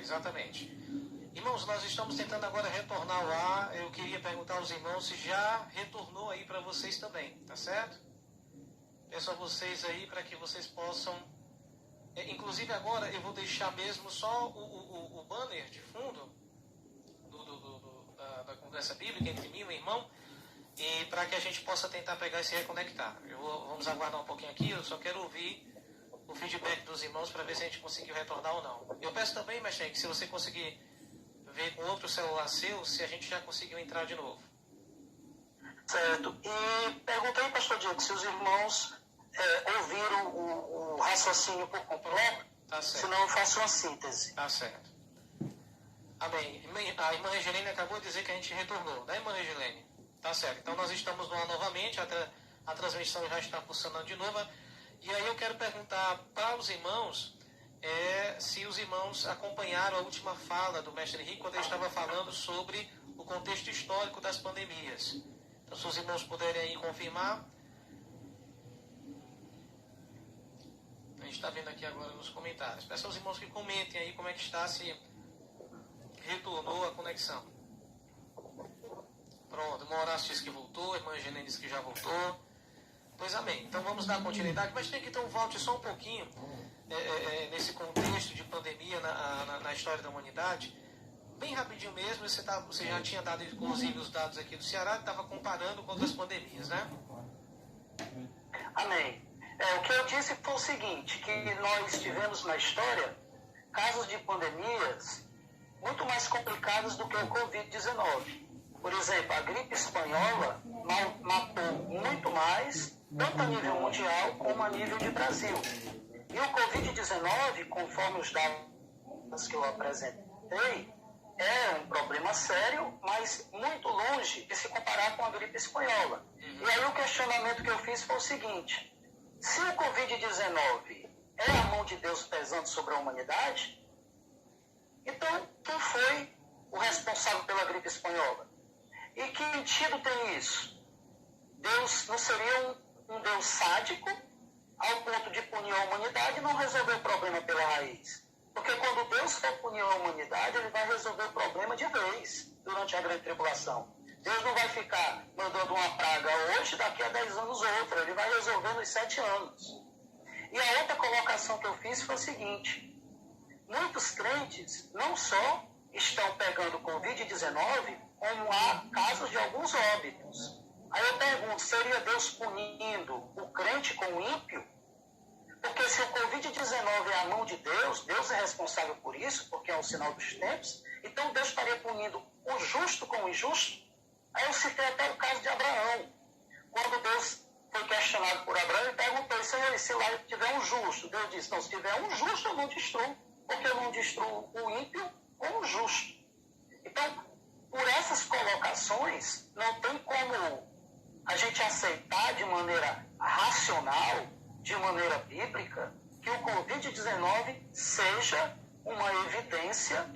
exatamente. Irmãos, nós estamos tentando agora retornar ao ar. Eu queria perguntar aos irmãos se já retornou aí para vocês também, tá certo? Peço a vocês aí para que vocês possam... inclusive agora eu vou deixar mesmo só o banner de fundo da conversa bíblica entre mim e o irmão, e para que a gente possa tentar pegar e se reconectar. Vamos aguardar um pouquinho aqui, eu só quero ouvir o feedback dos irmãos para ver se a gente conseguiu retornar ou não. Eu peço também, mestre, que se você conseguir ver com outro celular seu, se a gente já conseguiu entrar de novo. Certo. E perguntei, pastor Diego, se os irmãos ouviram o raciocínio por completo, Tá certo. Senão eu faço uma síntese. Tá certo. Amém. A irmã Regilene acabou de dizer que a gente retornou, né, irmã Regilene? Tá certo. Então nós estamos no ar novamente, a transmissão já está funcionando de novo. E aí eu quero perguntar para os irmãos se os irmãos acompanharam a última fala do mestre Henrique quando ele estava falando sobre o contexto histórico das pandemias. Então, se os irmãos puderem aí confirmar. A gente está vendo aqui agora nos comentários. Peço aos irmãos que comentem aí como é que está, se retornou a conexão. Pronto, o Horácio disse que voltou, a irmã Genene disse que já voltou. Pois amém. Então vamos dar continuidade, mas tem que então volte só um pouquinho nesse contexto de pandemia na história da humanidade. Bem rapidinho mesmo, você já tinha dado inclusive os dados aqui do Ceará, que estava comparando com outras pandemias, né? Amém. O que eu disse foi o seguinte, que nós tivemos na história casos de pandemias muito mais complicados do que o Covid-19. Por exemplo, a gripe espanhola matou muito mais, tanto a nível mundial como a nível de Brasil. E o Covid-19, conforme os dados que eu apresentei, é um problema sério, mas muito longe de se comparar com a gripe espanhola. E aí o questionamento que eu fiz foi o seguinte: se o Covid-19 é a mão de Deus pesando sobre a humanidade, então quem foi o responsável pela gripe espanhola? E que sentido tem isso? Deus não seria um Deus sádico ao ponto de punir a humanidade e não resolver o problema pela raiz? Porque quando Deus for punir a humanidade, ele vai resolver o problema de vez durante a grande tribulação. Deus não vai ficar mandando uma praga hoje, daqui a 10 anos outra. Ele vai resolver nos 7 anos. E a outra colocação que eu fiz foi o seguinte: muitos crentes não só estão pegando Covid-19, como há casos de alguns óbitos. Aí eu pergunto, seria Deus punindo o crente com o ímpio? Porque se o Covid-19 é a mão de Deus, Deus é responsável por isso, porque é um sinal dos tempos, então Deus estaria punindo o justo com o injusto? Aí eu citei até o caso de Abraão. Quando Deus foi questionado por Abraão, ele perguntou: Senhor, se lá tiver um justo? Deus disse: não, se tiver um justo, eu não destruo, porque eu não destruo o ímpio com o justo. Então, por essas colocações, não tem como a gente aceitar de maneira racional, de maneira bíblica, que o Covid-19 seja uma evidência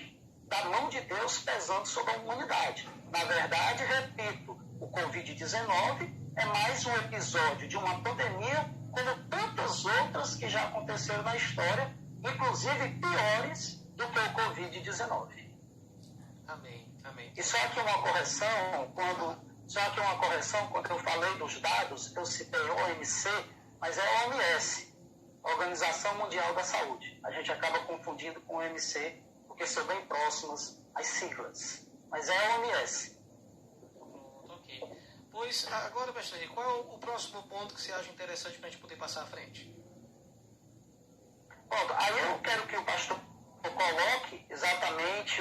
da mão de Deus pesando sobre a humanidade. Na verdade, repito, o Covid-19 é mais um episódio de uma pandemia, como tantas outras que já aconteceram na história, inclusive piores do que o Covid-19. Amém, amém. E só que uma correção, quando eu falei dos dados, eu citei OMC, mas é a OMS, Organização Mundial da Saúde. A gente acaba confundindo com OMC, porque são bem próximas as siglas. Mas é a OMS. Ok. Pois, agora, pastor Henrique, qual é o próximo ponto que você acha interessante para a gente poder passar à frente? Pronto, aí eu quero que o pastor coloque exatamente,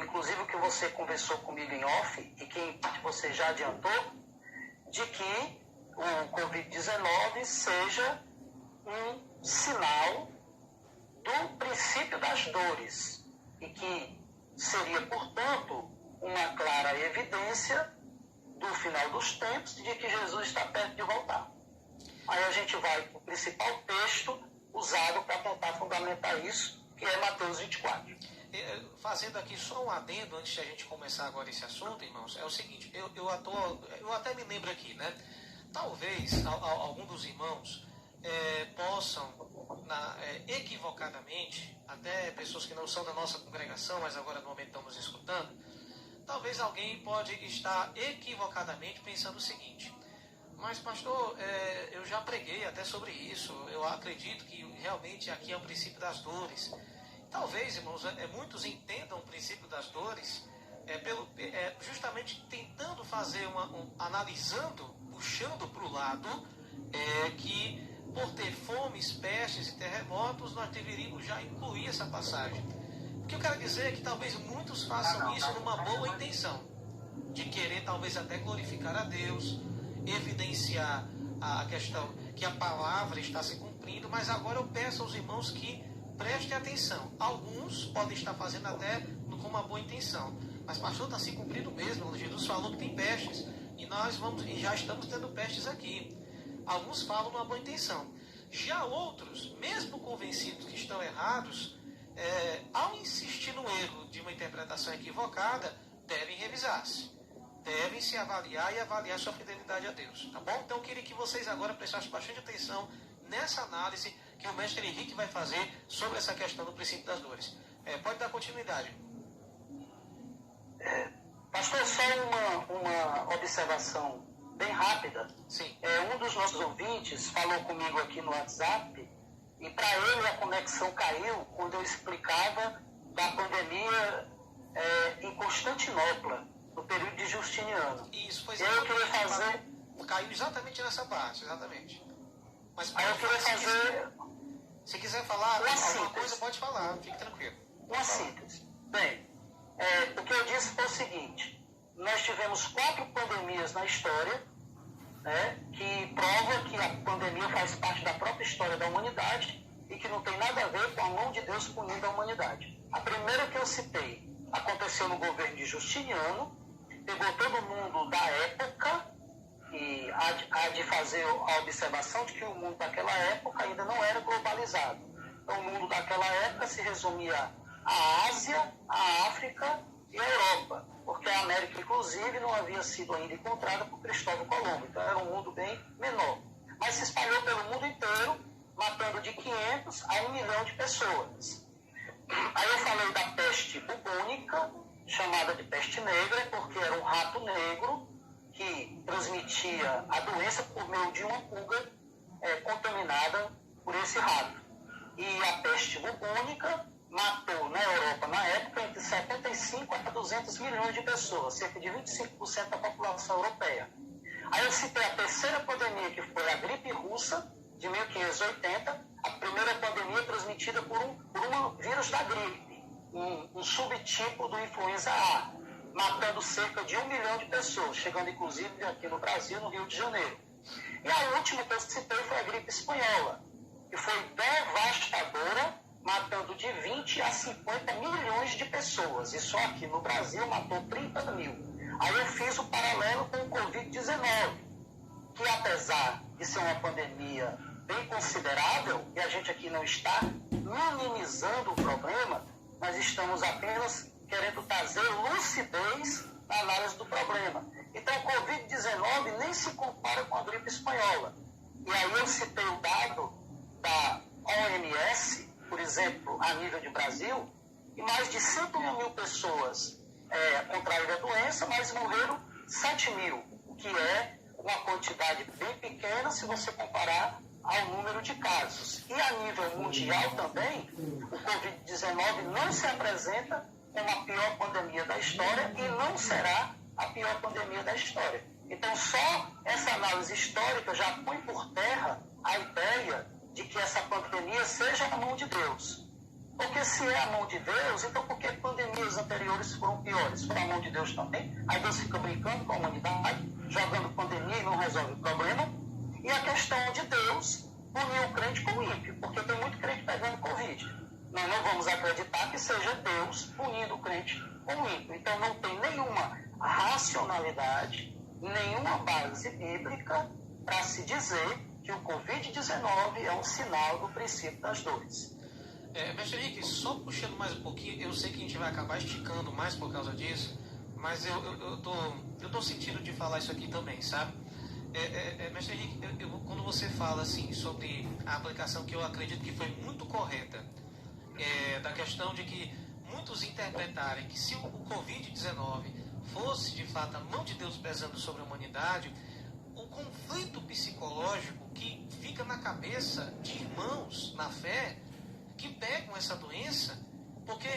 inclusive o que você conversou comigo em off, e que em parte você já adiantou, de que o Covid-19 seja um sinal do princípio das dores, e que seria, portanto, uma clara evidência do final dos tempos de que Jesus está perto de voltar. Aí a gente vai para o principal texto usado para tentar fundamentar isso, que é Mateus 24. Fazendo aqui só um adendo antes de a gente começar agora esse assunto, irmãos, é o seguinte: eu até me lembro aqui, né? Talvez algum dos irmãos possam equivocadamente, até pessoas que não são da nossa congregação, mas agora no momento estamos escutando, talvez alguém pode estar equivocadamente pensando o seguinte: mas pastor, eu já preguei até sobre isso, eu acredito que realmente aqui é o princípio das dores. Talvez, irmãos, muitos entendam o princípio das dores justamente tentando fazer analisando, puxando para o lado que por ter fomes, pestes e terremotos, nós deveríamos já incluir essa passagem. O que eu quero dizer é que talvez muitos façam isso numa boa intenção, de querer talvez até glorificar a Deus, evidenciar a questão que a palavra está se cumprindo, mas agora eu peço aos irmãos que prestem atenção. Alguns podem estar fazendo até com uma boa intenção, mas pastor, está se cumprindo mesmo. Jesus falou que tem pestes, e já estamos tendo pestes aqui. Alguns falam numa boa intenção. Já outros, mesmo convencidos que estão errados, ao insistir no erro de uma interpretação equivocada, devem revisar-se. Devem se avaliar e avaliar sua fidelidade a Deus. Tá bom? Então eu queria que vocês agora prestassem bastante atenção nessa análise que o mestre Henrique vai fazer sobre essa questão do princípio das dores. Pode dar continuidade. Pastor, só uma observação bem rápida. Sim. Um dos nossos ouvintes falou comigo aqui no WhatsApp e para ele a conexão caiu quando eu explicava da pandemia em Constantinopla, no período de Justiniano. Isso, foi eu queria fazer... Caiu exatamente nessa parte, exatamente. Mas aí eu queria fazer... Se quiser falar alguma coisa, pode falar, fique tranquilo. Uma síntese. Bem, o que eu disse foi o seguinte: nós tivemos 4 pandemias na história, né, que prova que a pandemia faz parte da própria história da humanidade e que não tem nada a ver com a mão de Deus punindo a humanidade. A primeira que eu citei aconteceu no governo de Justiniano, pegou todo mundo da época e há de fazer a observação de que o mundo daquela época ainda não era globalizado. Então, o mundo daquela época se resumia à Ásia, à África e à Europa, porque a América, inclusive, não havia sido ainda encontrada por Cristóvão Colombo. Então, era um mundo bem menor. Mas se espalhou pelo mundo inteiro, matando de 500 a 1 milhão de pessoas. Aí eu falei da peste bubônica, chamada de peste negra, porque era um rato negro que transmitia a doença por meio de uma pulga contaminada por esse rato. E a peste bubônica matou na Europa, na época, entre 75 a 200 milhões de pessoas, cerca de 25% da população europeia. Aí eu citei a terceira pandemia, que foi a gripe russa, de 1580, a primeira pandemia transmitida por um vírus da gripe, um subtipo do influenza A, matando cerca de 1 milhão de pessoas, chegando inclusive aqui no Brasil, no Rio de Janeiro. E a última que eu citei foi a gripe espanhola, que foi devastadora, matando de 20 a 50 milhões de pessoas. E só aqui no Brasil matou 30 mil. Aí eu fiz o paralelo com o Covid-19, que apesar de ser uma pandemia bem considerável, e a gente aqui não está minimizando o problema, nós estamos apenas querendo trazer lucidez na análise do problema. Então, o Covid-19 nem se compara com a gripe espanhola. E aí eu citei o dado da OMS, por exemplo, a nível de Brasil, e mais de 101 mil pessoas contraíram a doença, mas morreram 7 mil, o que é uma quantidade bem pequena se você comparar ao número de casos. E a nível mundial também, o Covid-19 não se apresenta como a pior pandemia da história e não será a pior pandemia da história. Então, só essa análise histórica já põe por terra a ideia de que essa pandemia seja a mão de Deus. Porque se é a mão de Deus, então por que pandemias anteriores foram piores? Foi a mão de Deus também? Aí Deus fica brincando com a humanidade, jogando pandemia e não resolve o problema. E a questão de Deus punir o crente com o ímpio, porque tem muito crente pegando Covid. Nós não vamos acreditar que seja Deus punindo o crente com o ímpio. Então não tem nenhuma racionalidade, nenhuma base bíblica para se dizer que o Covid-19 é um sinal do princípio das dores. Mestre Henrique, só puxando mais um pouquinho, eu sei que a gente vai acabar esticando mais por causa disso, mas eu tô sentindo de falar isso aqui também, sabe? Mestre Henrique, quando você fala assim sobre a aplicação que eu acredito que foi muito correta, da questão de que muitos interpretarem que se o Covid-19 fosse de fato a mão de Deus pesando sobre a humanidade, o conflito psicológico que fica na cabeça de irmãos na fé que pegam essa doença, porque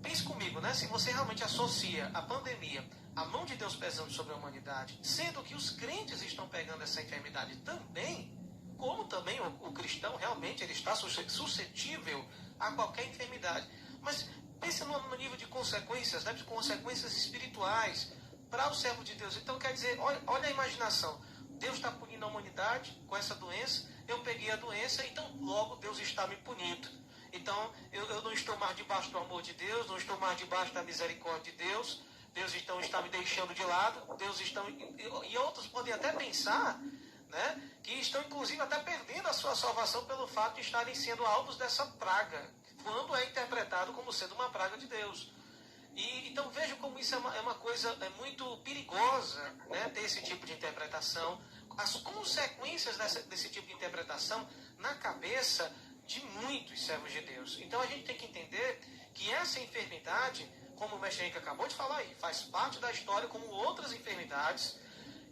pense comigo, né? Se você realmente associa a pandemia à mão de Deus pesando sobre a humanidade, sendo que os crentes estão pegando essa enfermidade também, como também o cristão realmente ele está suscetível a qualquer enfermidade. Mas pense no nível de consequências, né? De consequências espirituais para o servo de Deus. Então quer dizer, olha a imaginação. Deus está punindo a humanidade com essa doença, eu peguei a doença, então logo Deus está me punindo. Então eu não estou mais debaixo do amor de Deus, não estou mais debaixo da misericórdia de Deus, Deus então está me deixando de lado, e outros podem até pensar, né, que estão inclusive até perdendo a sua salvação pelo fato de estarem sendo alvos dessa praga, quando é interpretado como sendo uma praga de Deus. E então veja como isso é uma coisa muito perigosa, né, ter esse tipo de interpretação, as consequências desse tipo de interpretação na cabeça de muitos servos de Deus. Então a gente tem que entender que essa enfermidade, como o mestre Henrique acabou de falar aí, faz parte da história como outras enfermidades,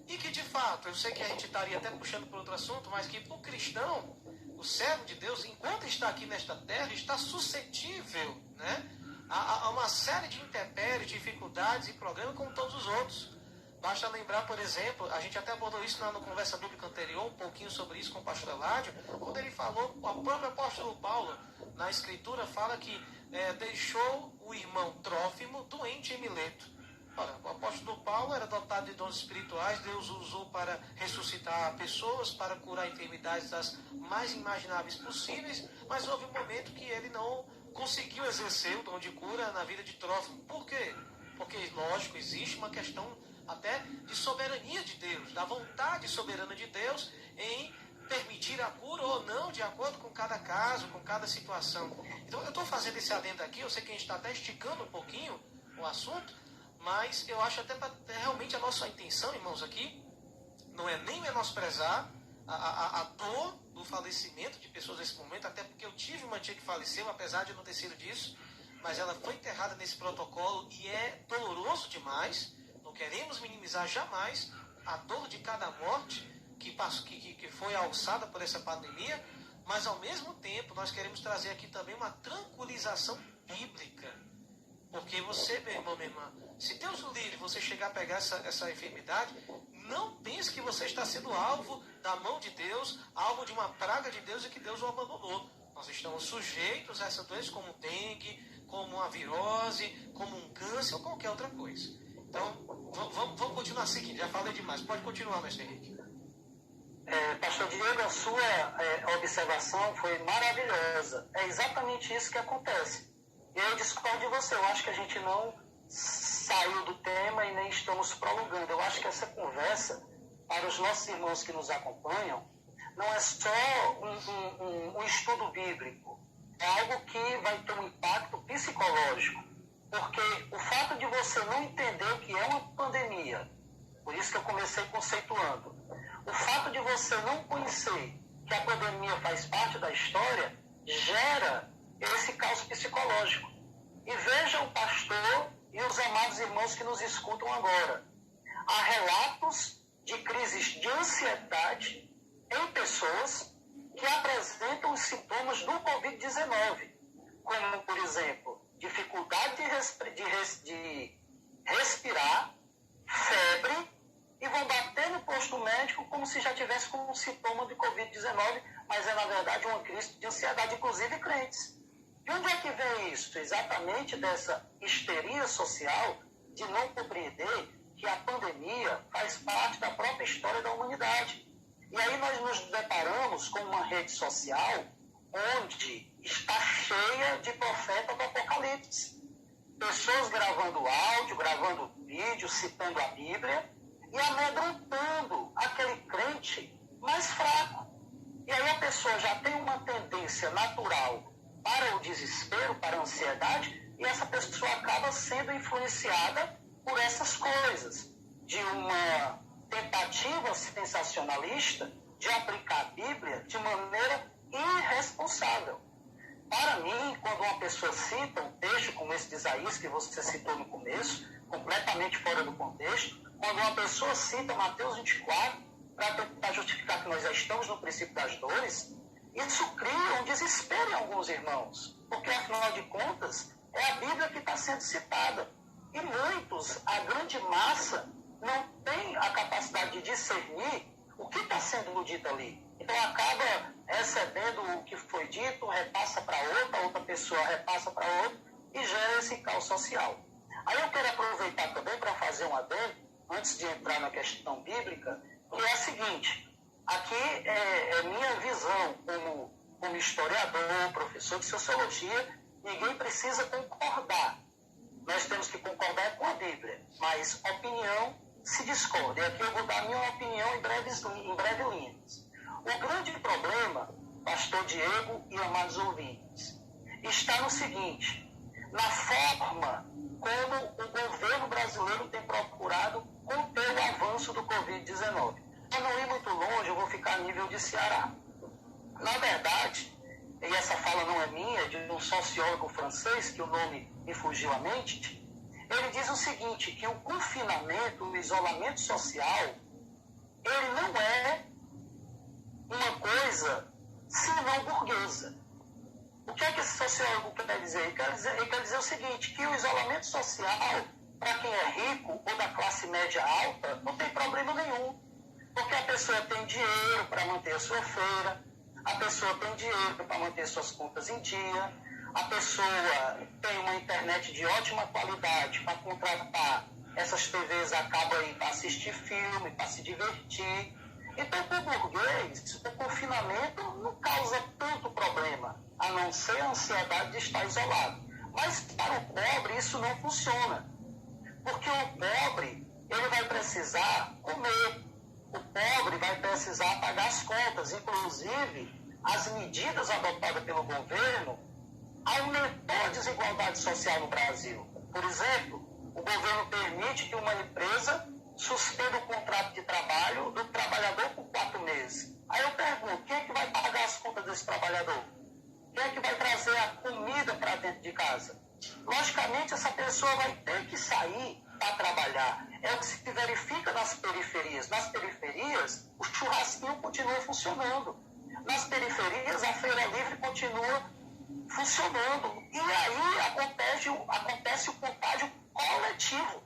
e que de fato, eu sei que a gente estaria até puxando por outro assunto, mas que para o cristão, o servo de Deus, enquanto está aqui nesta terra, está suscetível, né, a uma série de intempéries, dificuldades e problemas como todos os outros. Basta lembrar, por exemplo, a gente até abordou isso na conversa bíblica anterior, um pouquinho sobre isso com o pastor Eládio, quando ele falou, o próprio apóstolo Paulo, na escritura, fala que deixou o irmão Trófimo doente em Mileto. Ora, o apóstolo Paulo era dotado de dons espirituais, Deus o usou para ressuscitar pessoas, para curar enfermidades das mais imagináveis possíveis, mas houve um momento que ele não conseguiu exercer o dom de cura na vida de Trófimo. Por quê? Porque, lógico, existe uma questão até de soberania de Deus, da vontade soberana de Deus em permitir a cura ou não, de acordo com cada caso, com cada situação. Então eu estou fazendo esse adendo aqui, eu sei que a gente está até esticando um pouquinho o assunto, mas eu acho até realmente a nossa intenção, irmãos, aqui, não é nem menosprezar a dor do falecimento de pessoas nesse momento, até porque eu tive uma tia que faleceu, apesar de não ter sido disso, mas ela foi enterrada nesse protocolo e é doloroso demais. Não queremos minimizar jamais a dor de cada morte que foi alçada por essa pandemia, mas ao mesmo tempo nós queremos trazer aqui também uma tranquilização bíblica. Porque você, meu irmão, minha irmã, se Deus o livre, você chegar a pegar essa enfermidade, não pense que você está sendo alvo da mão de Deus, alvo de uma praga de Deus e que Deus o abandonou. Nós estamos sujeitos a essa doença como dengue, como uma virose, como um câncer ou qualquer outra coisa. Então, vamos continuar seguindo. Já falei demais. Pode continuar, mestre Henrique. Pastor Diego, a sua observação foi maravilhosa. É exatamente isso que acontece. E eu discordo de você. Eu acho que a gente não saiu do tema e nem estamos prolongando. Eu acho que essa conversa, para os nossos irmãos que nos acompanham, não é só um estudo bíblico. É algo que vai ter um impacto psicológico. Porque o fato de você não entender o que é uma pandemia, por isso que eu comecei conceituando, o fato de você não conhecer que a pandemia faz parte da história, gera esse caos psicológico. E veja o pastor e os amados irmãos que nos escutam agora. Há relatos de crises de ansiedade em pessoas que apresentam os sintomas do Covid-19, como, por exemplo, dificuldade de respirar, febre, e vão bater no posto médico como se já tivesse como um sintoma de Covid-19, mas é, na verdade, uma crise de ansiedade, inclusive crentes. De onde é que vem isso? Exatamente dessa histeria social de não compreender que a pandemia faz parte da própria história da humanidade. E aí nós nos deparamos com uma rede social onde está cheia de profetas do Apocalipse. Pessoas gravando áudio, gravando vídeo, citando a Bíblia e amedrontando aquele crente mais fraco. E aí a pessoa já tem uma tendência natural para o desespero, para a ansiedade, e essa pessoa acaba sendo influenciada por essas coisas, de uma tentativa sensacionalista de aplicar a Bíblia de maneira irresponsável. Para mim, quando uma pessoa cita um texto como esse de Isaías, que você citou no começo, completamente fora do contexto, quando uma pessoa cita Mateus 24, para tentar justificar que nós já estamos no princípio das dores, isso cria um desespero em alguns irmãos, porque, afinal de contas, é a Bíblia que está sendo citada. E muitos, a grande massa, não tem a capacidade de discernir o que está sendo dito ali. Então acaba recebendo o que foi dito, repassa para outra pessoa repassa para outra e gera esse caos social. Aí eu quero aproveitar também para fazer um adendo, antes de entrar na questão bíblica, que é a seguinte: aqui é minha visão como historiador, professor de sociologia, ninguém precisa concordar. Nós temos que concordar com a Bíblia, mas opinião se discorda. E aqui eu vou dar a minha opinião em breve linhas. O grande problema, pastor Diego e amados ouvintes, está no seguinte: na forma como o governo brasileiro tem procurado conter o avanço do Covid-19. Para não ir muito longe, eu vou ficar a nível de Ceará. Na verdade, e essa fala não é minha, é de um sociólogo francês, que o nome me fugiu à mente, ele diz o seguinte, que o confinamento, o isolamento social, ele não é uma coisa senão burguesa. O que é que esse sociólogo quer dizer? Ele quer dizer o seguinte, que o isolamento social, para quem é rico ou da classe média alta, não tem problema nenhum. Porque a pessoa tem dinheiro para manter a sua feira, a pessoa tem dinheiro para manter suas contas em dia, a pessoa tem uma internet de ótima qualidade para contratar essas TVs a cabo aí para assistir filme, para se divertir. Então, para o burguês, o confinamento não causa tanto problema, a não ser a ansiedade de estar isolado. Mas para o pobre isso não funciona, porque o pobre ele vai precisar comer, o pobre vai precisar pagar as contas. Inclusive, as medidas adotadas pelo governo aumentou a desigualdade social no Brasil. Por exemplo, o governo permite que uma empresa suspenda o contrato de trabalho do trabalhador por 4 meses. Aí eu pergunto, quem é que vai pagar as contas desse trabalhador? Quem é que vai trazer a comida para dentro de casa? Logicamente, essa pessoa vai ter que sair para trabalhar. É o que se verifica nas periferias. Nas periferias, o churrasquinho continua funcionando. Nas periferias, a feira livre continua funcionando. E aí acontece o contágio coletivo.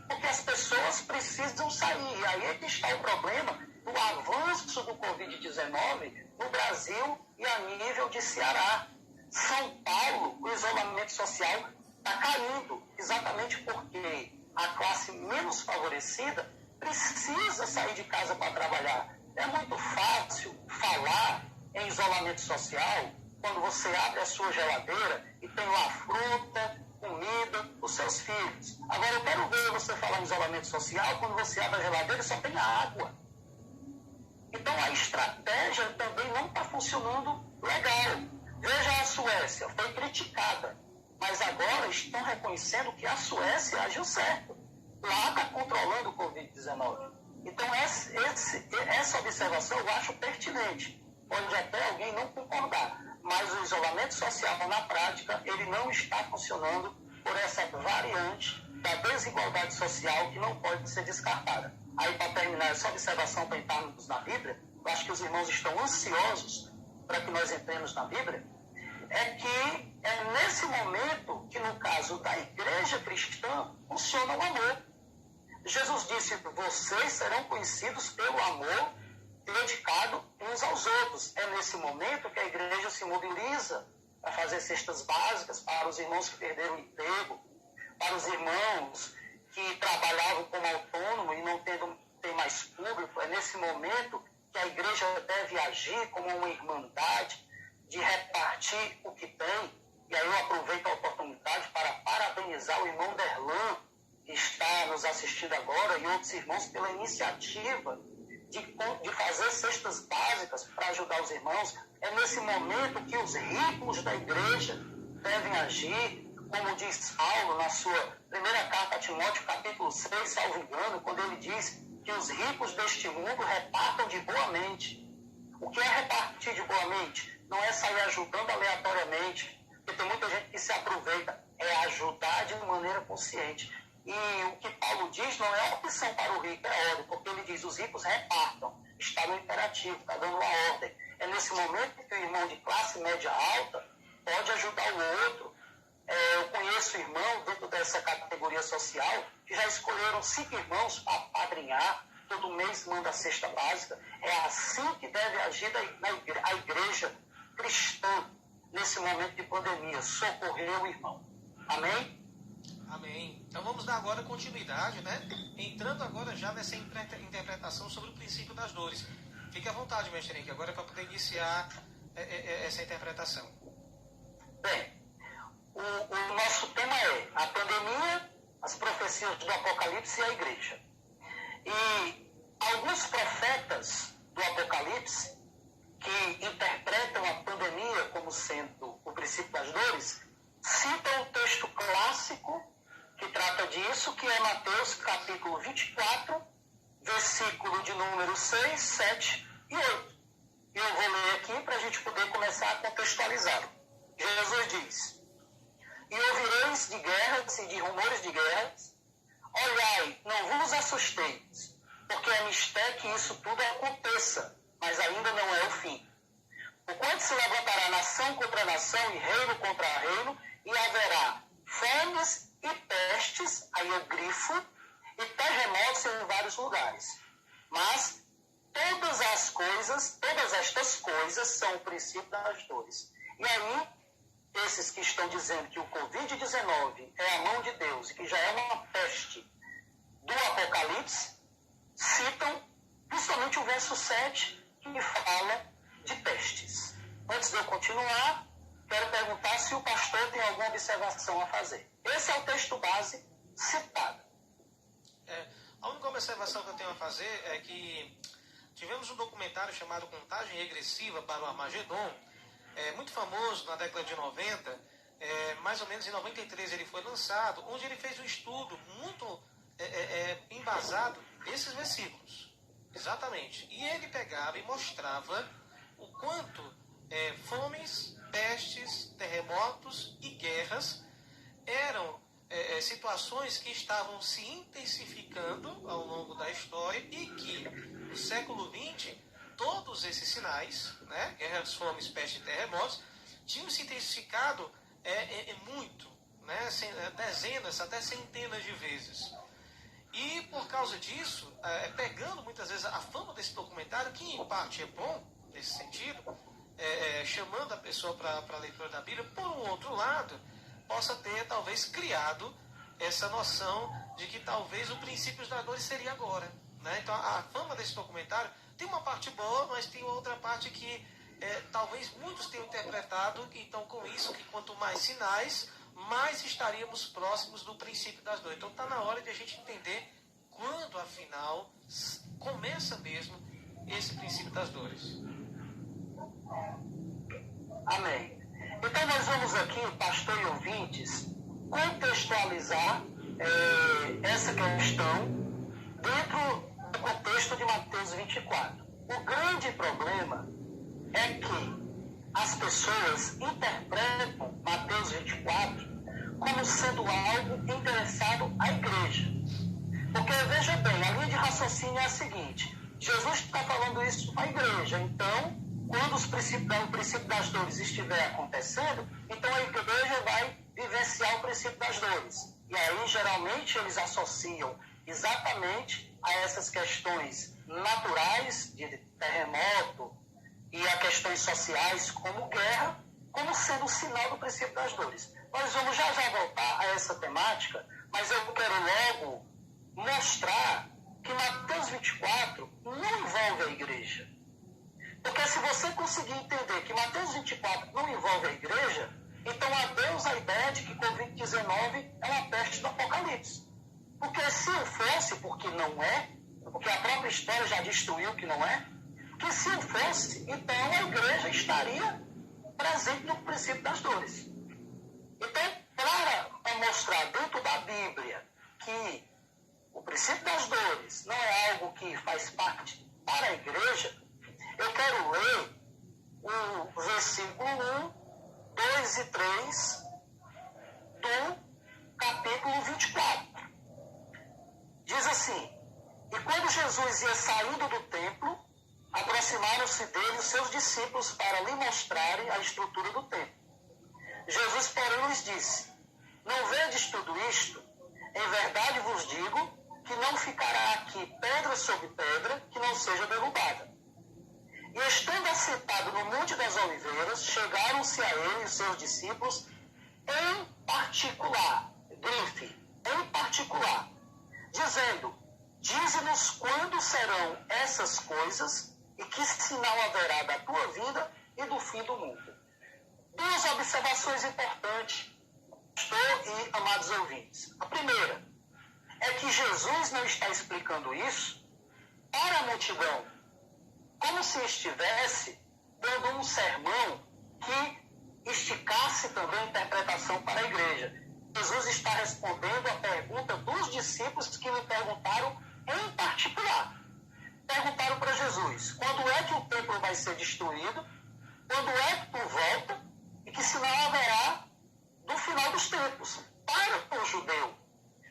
Porque as pessoas precisam sair. E aí é que está o problema do avanço do Covid-19 no Brasil e a nível de Ceará. São Paulo, o isolamento social está caindo, exatamente porque a classe menos favorecida precisa sair de casa para trabalhar. É muito fácil falar em isolamento social quando você abre a sua geladeira e tem lá fruta, comida, os seus filhos. Agora eu quero ver você falar em isolamento social quando você abre a geladeira e só tem água. Então a estratégia também não está funcionando legal. Veja a Suécia, foi criticada, mas agora estão reconhecendo que a Suécia agiu certo. Lá está controlando o Covid-19. Então essa observação eu acho pertinente. Pode até alguém não concordar, mas o isolamento social na prática ele não está funcionando por essa variante da desigualdade social que não pode ser descartada. Aí, para terminar essa observação, para entrarmos na Bíblia, eu acho que os irmãos estão ansiosos para que nós entremos na Bíblia, é que é nesse momento que, no caso da igreja cristã, funciona o amor. Jesus disse, vocês serão conhecidos pelo amor dedicado uns aos outros. É nesse momento que a igreja se mobiliza para fazer cestas básicas para os irmãos que perderam o emprego, para os irmãos que trabalhavam como autônomo e não tem mais público. É nesse momento que a igreja deve agir como uma irmandade, de repartir o que tem. E aí eu aproveito a oportunidade para parabenizar o irmão Derlan, que está nos assistindo agora, e outros irmãos pela iniciativa de fazer cestas básicas para ajudar os irmãos. É nesse momento que os ricos da igreja devem agir, como diz Paulo na sua primeira carta a Timóteo, capítulo 6, salvo engano, quando ele diz que que os ricos deste mundo repartam de boa mente. O que é repartir de boa mente? Não é sair ajudando aleatoriamente, porque tem muita gente que se aproveita, é ajudar de maneira consciente. E o que Paulo diz não é opção para o rico, é ordem, porque ele diz, os ricos repartam, está no imperativo, está dando uma ordem. É nesse momento que o irmão de classe média alta pode ajudar o outro. Eu conheço irmãos dentro dessa categoria social que já escolheram 5 irmãos para padrinhar, todo mês manda a cesta básica. É assim que deve agir a igreja cristã nesse momento de pandemia, socorrer o irmão. Amém? Amém. Então vamos dar agora continuidade, né? Entrando agora já nessa interpretação sobre o princípio das dores. Fique à vontade, mestre Henrique, agora para poder iniciar essa interpretação. Bem, o nosso tema é a pandemia, as profecias do Apocalipse e a igreja. E alguns profetas do Apocalipse, que interpretam a pandemia como sendo o princípio das dores, citam um texto clássico que trata disso, que é Mateus capítulo 24, versículo de número 6, 7 e 8. E eu vou ler aqui para a gente poder começar a contextualizá-lo. Jesus diz: e ouvireis de guerras e de rumores de guerras, olhai, não vos assusteis, porque é mistério que isso tudo aconteça, mas ainda não é o fim. Porquanto se levantará nação contra nação e reino contra reino, e haverá fomes e pestes, aí eu grifo, e terremotos em vários lugares. Mas todas estas coisas são o princípio das dores. E aí, esses que estão dizendo que o Covid-19 é a mão de Deus e que já é uma peste do Apocalipse, citam principalmente o verso 7, que fala de pestes. Antes de eu continuar, quero perguntar se o pastor tem alguma observação a fazer. Esse é o texto base citado. A única observação que eu tenho a fazer é que tivemos um documentário chamado Contagem Regressiva para o Armagedon, muito famoso na década de 90, mais ou menos em 93 ele foi lançado, onde ele fez um estudo muito embasado desses versículos. Exatamente. E ele pegava e mostrava o quanto fomes, pestes, terremotos e guerras eram situações que estavam se intensificando ao longo da história e que no século XX todos esses sinais, né, guerras, fomes, pestes e terremotos, tinham se intensificado muito, né, dezenas, até centenas de vezes. E por causa disso, pegando muitas vezes a fama desse documentário, que em parte é bom nesse sentido, chamando a pessoa para a leitura da Bíblia, por um outro lado, possa ter talvez criado essa noção de que talvez o princípio das dores seria agora. Né? Então a fama desse documentário tem uma parte boa, mas tem outra parte que talvez muitos tenham interpretado, então com isso, que quanto mais sinais, mais estaríamos próximos do princípio das dores. Então está na hora de a gente entender quando, afinal, começa mesmo esse princípio das dores. Amém. Então nós vamos aqui, pastor e ouvintes, contextualizar essa questão dentro do contexto de Mateus 24. O grande problema é que as pessoas interpretam Mateus 24 como sendo algo interessado à igreja. Porque, veja bem, a linha de raciocínio é a seguinte: Jesus está falando isso para a igreja, então quando o princípio das dores estiver acontecendo, então a igreja vai vivenciar o princípio das dores. E aí, geralmente, eles associam exatamente a essas questões naturais, de terremoto, e a questões sociais, como guerra, como sendo o sinal do princípio das dores. Nós vamos já voltar a essa temática, mas eu quero logo mostrar que Mateus 24 não envolve a igreja. Porque se você conseguir entender que Mateus 24 não envolve a igreja, então adeus a ideia de que Covid-19 é uma peste do Apocalipse. Porque se o fosse, porque não é, porque a própria história já destruiu que não é, que se o fosse, então a igreja estaria presente no princípio das dores. Então, para mostrar dentro da Bíblia que o princípio das dores não é algo que faz parte para a igreja, eu quero ler o versículo 1, 2 e 3 do capítulo 24. Diz assim: e quando Jesus ia saindo do templo, aproximaram-se dele os seus discípulos para lhe mostrarem a estrutura do templo. Jesus, porém, lhes disse: não vedes tudo isto? Em verdade vos digo que não ficará aqui pedra sobre pedra que não seja derrubada. E estando assentado no Monte das Oliveiras, chegaram-se a ele os seus discípulos em particular, grife, em particular, dizendo: dize-nos quando serão essas coisas e que sinal haverá da tua vinda e do fim do mundo. Duas observações importantes, pastor e amados ouvintes. A primeira é que Jesus não está explicando isso para a multidão, como se estivesse dando um sermão que esticasse também a interpretação para a igreja. Jesus está respondendo a pergunta dos discípulos que lhe perguntaram em particular. Perguntaram para Jesus: quando é que o templo vai ser destruído? Quando é que tu volta? E que sinal haverá do final dos tempos para o judeu?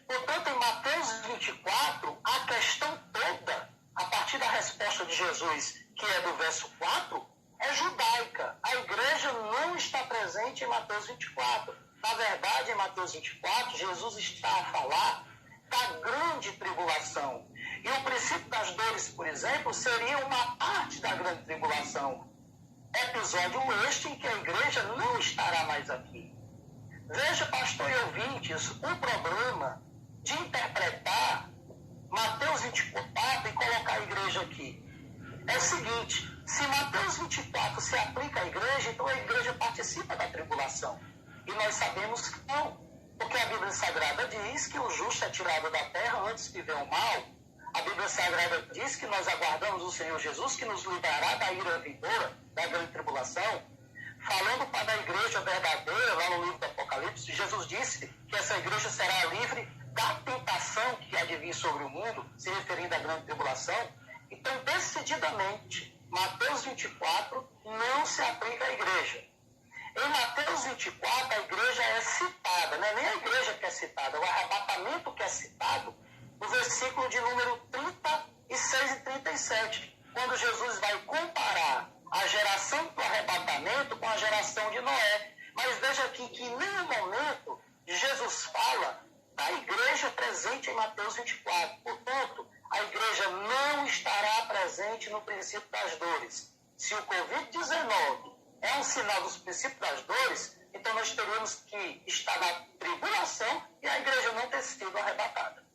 Portanto, em Mateus 24, a questão toda, a partir da resposta de Jesus, que é do verso 4, é judaica. A igreja não está presente em Mateus 24. Na verdade, em Mateus 24, Jesus está a falar da grande tribulação. E o princípio das dores, por exemplo, seria uma parte da grande tribulação. Episódio este em que a igreja não estará mais aqui. Veja, pastor e ouvintes, o problema de interpretar Mateus 24 e colocar a igreja aqui é o seguinte: se Mateus 24 se aplica à igreja, então a igreja participa da tribulação. E nós sabemos que não, porque a Bíblia Sagrada diz que o justo é tirado da terra antes que venha o mal. A Bíblia Sagrada diz que nós aguardamos o Senhor Jesus, que nos livrará da ira vindoura, da grande tribulação. Falando para a igreja verdadeira, lá no livro do Apocalipse, Jesus disse que essa igreja será livre da tentação que há de vir sobre o mundo, se referindo à grande tribulação. Então, decididamente, Mateus 24 não se aplica à igreja. Em Mateus 24, a igreja é citada, não é nem a igreja que é citada, é o arrebatamento que é citado no versículo de número 36 e 37, quando Jesus vai comparar a geração do arrebatamento com a geração de Noé. Mas veja aqui que em nenhum momento Jesus fala da igreja presente em Mateus 24. Portanto, a igreja não estará presente no princípio das dores. Se o Covid-19 é um sinal dos princípios das dores, então nós teríamos que estar na tribulação e a igreja não ter sido arrebatada.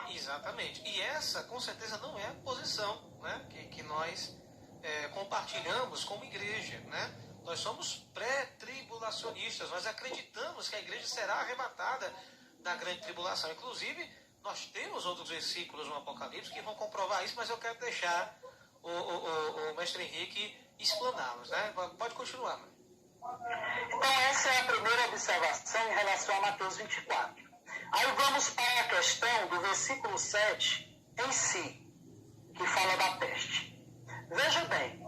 Exatamente. E essa, com certeza, não é a posição, né, que nós compartilhamos como igreja, né? Nós somos pré-tribulacionistas, nós acreditamos que a igreja será arrebatada da grande tribulação. Inclusive, nós temos outros versículos no Apocalipse que vão comprovar isso, mas eu quero deixar o mestre Henrique explaná-los, né? Pode continuar. Então, essa é a primeira observação em relação a Mateus 24. Aí vamos para a questão do versículo 7 em si, que fala da peste. Veja bem,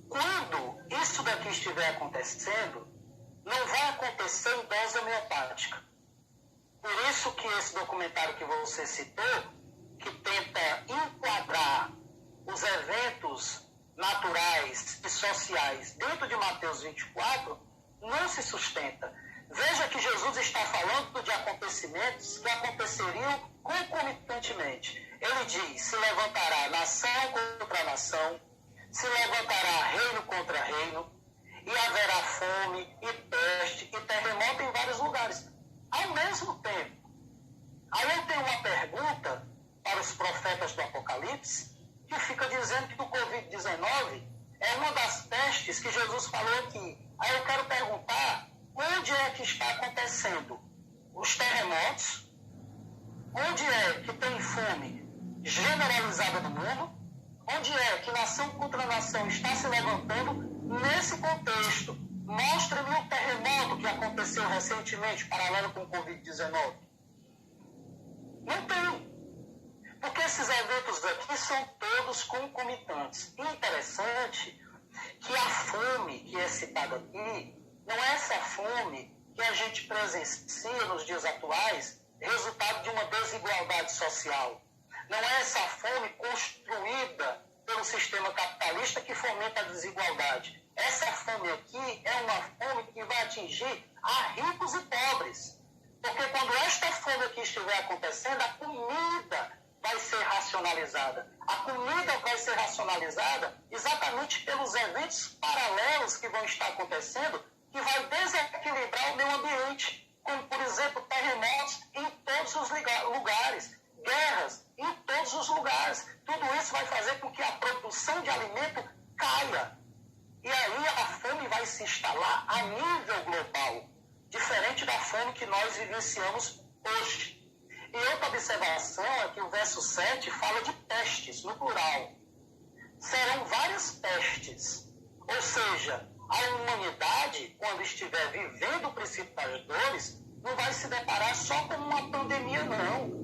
quando isso daqui estiver acontecendo, não vai acontecer em dose homeopática. Por isso que esse documentário que você citou, que tenta enquadrar os eventos naturais e sociais dentro de Mateus 24, não se sustenta. Veja que Jesus está falando de acontecimentos que aconteceriam concomitantemente. Ele diz: se levantará nação contra nação, se levantará reino contra reino, e haverá fome, e peste, e terremoto em vários lugares, ao mesmo tempo. Aí eu tenho uma pergunta para os profetas do Apocalipse, que fica dizendo que o Covid-19 é uma das pestes que Jesus falou aqui. Aí eu quero perguntar, onde é que está acontecendo os terremotos? Onde é que tem fome generalizada no mundo? Onde é que nação contra nação está se levantando nesse contexto? Mostre-me o terremoto que aconteceu recentemente, paralelo com o Covid-19. Não tem. Porque esses eventos aqui são todos concomitantes. E interessante que a fome que é citada aqui não é essa fome que a gente presencia nos dias atuais, resultado de uma desigualdade social. Não é essa fome construída pelo sistema capitalista que fomenta a desigualdade. Essa fome aqui é uma fome que vai atingir a ricos e pobres. Porque quando esta fome aqui estiver acontecendo, a comida vai ser racionalizada. A comida vai ser racionalizada exatamente pelos eventos paralelos que vão estar acontecendo, que vai desequilibrar o meio ambiente, como, por exemplo, terremotos em todos os lugares, guerras em todos os lugares. Tudo isso vai fazer com que a produção de alimento caia. E aí a fome vai se instalar a nível global, diferente da fome que nós vivenciamos hoje. E outra observação é que o verso 7 fala de pestes, no plural. Serão várias pestes. Ou seja, a humanidade, quando estiver vivendo o princípio das dores, não vai se deparar só com uma pandemia, não.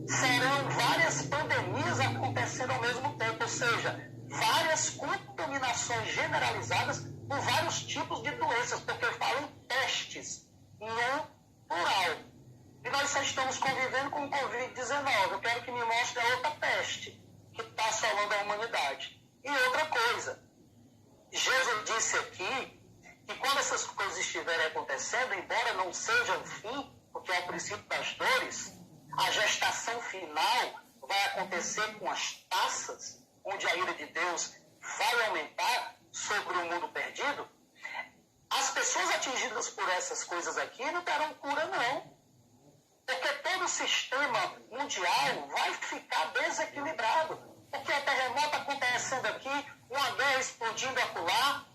Serão várias pandemias acontecendo ao mesmo tempo, ou seja, várias contaminações generalizadas por vários tipos de doenças, porque falam pestes, no plural. E nós só estamos convivendo com o Covid-19. Eu quero que me mostre a outra peste que está assolando a humanidade. E outra coisa, Jesus disse aqui que quando essas coisas estiverem acontecendo, embora não seja o fim, porque é o princípio das dores, a gestação final vai acontecer com as taças, onde a ira de Deus vai aumentar sobre o mundo perdido. As pessoas atingidas por essas coisas aqui não terão cura, não. Porque todo o sistema mundial vai ficar desequilibrado. Porque é terremoto acontecendo aqui, uma guerra explodindo acolá,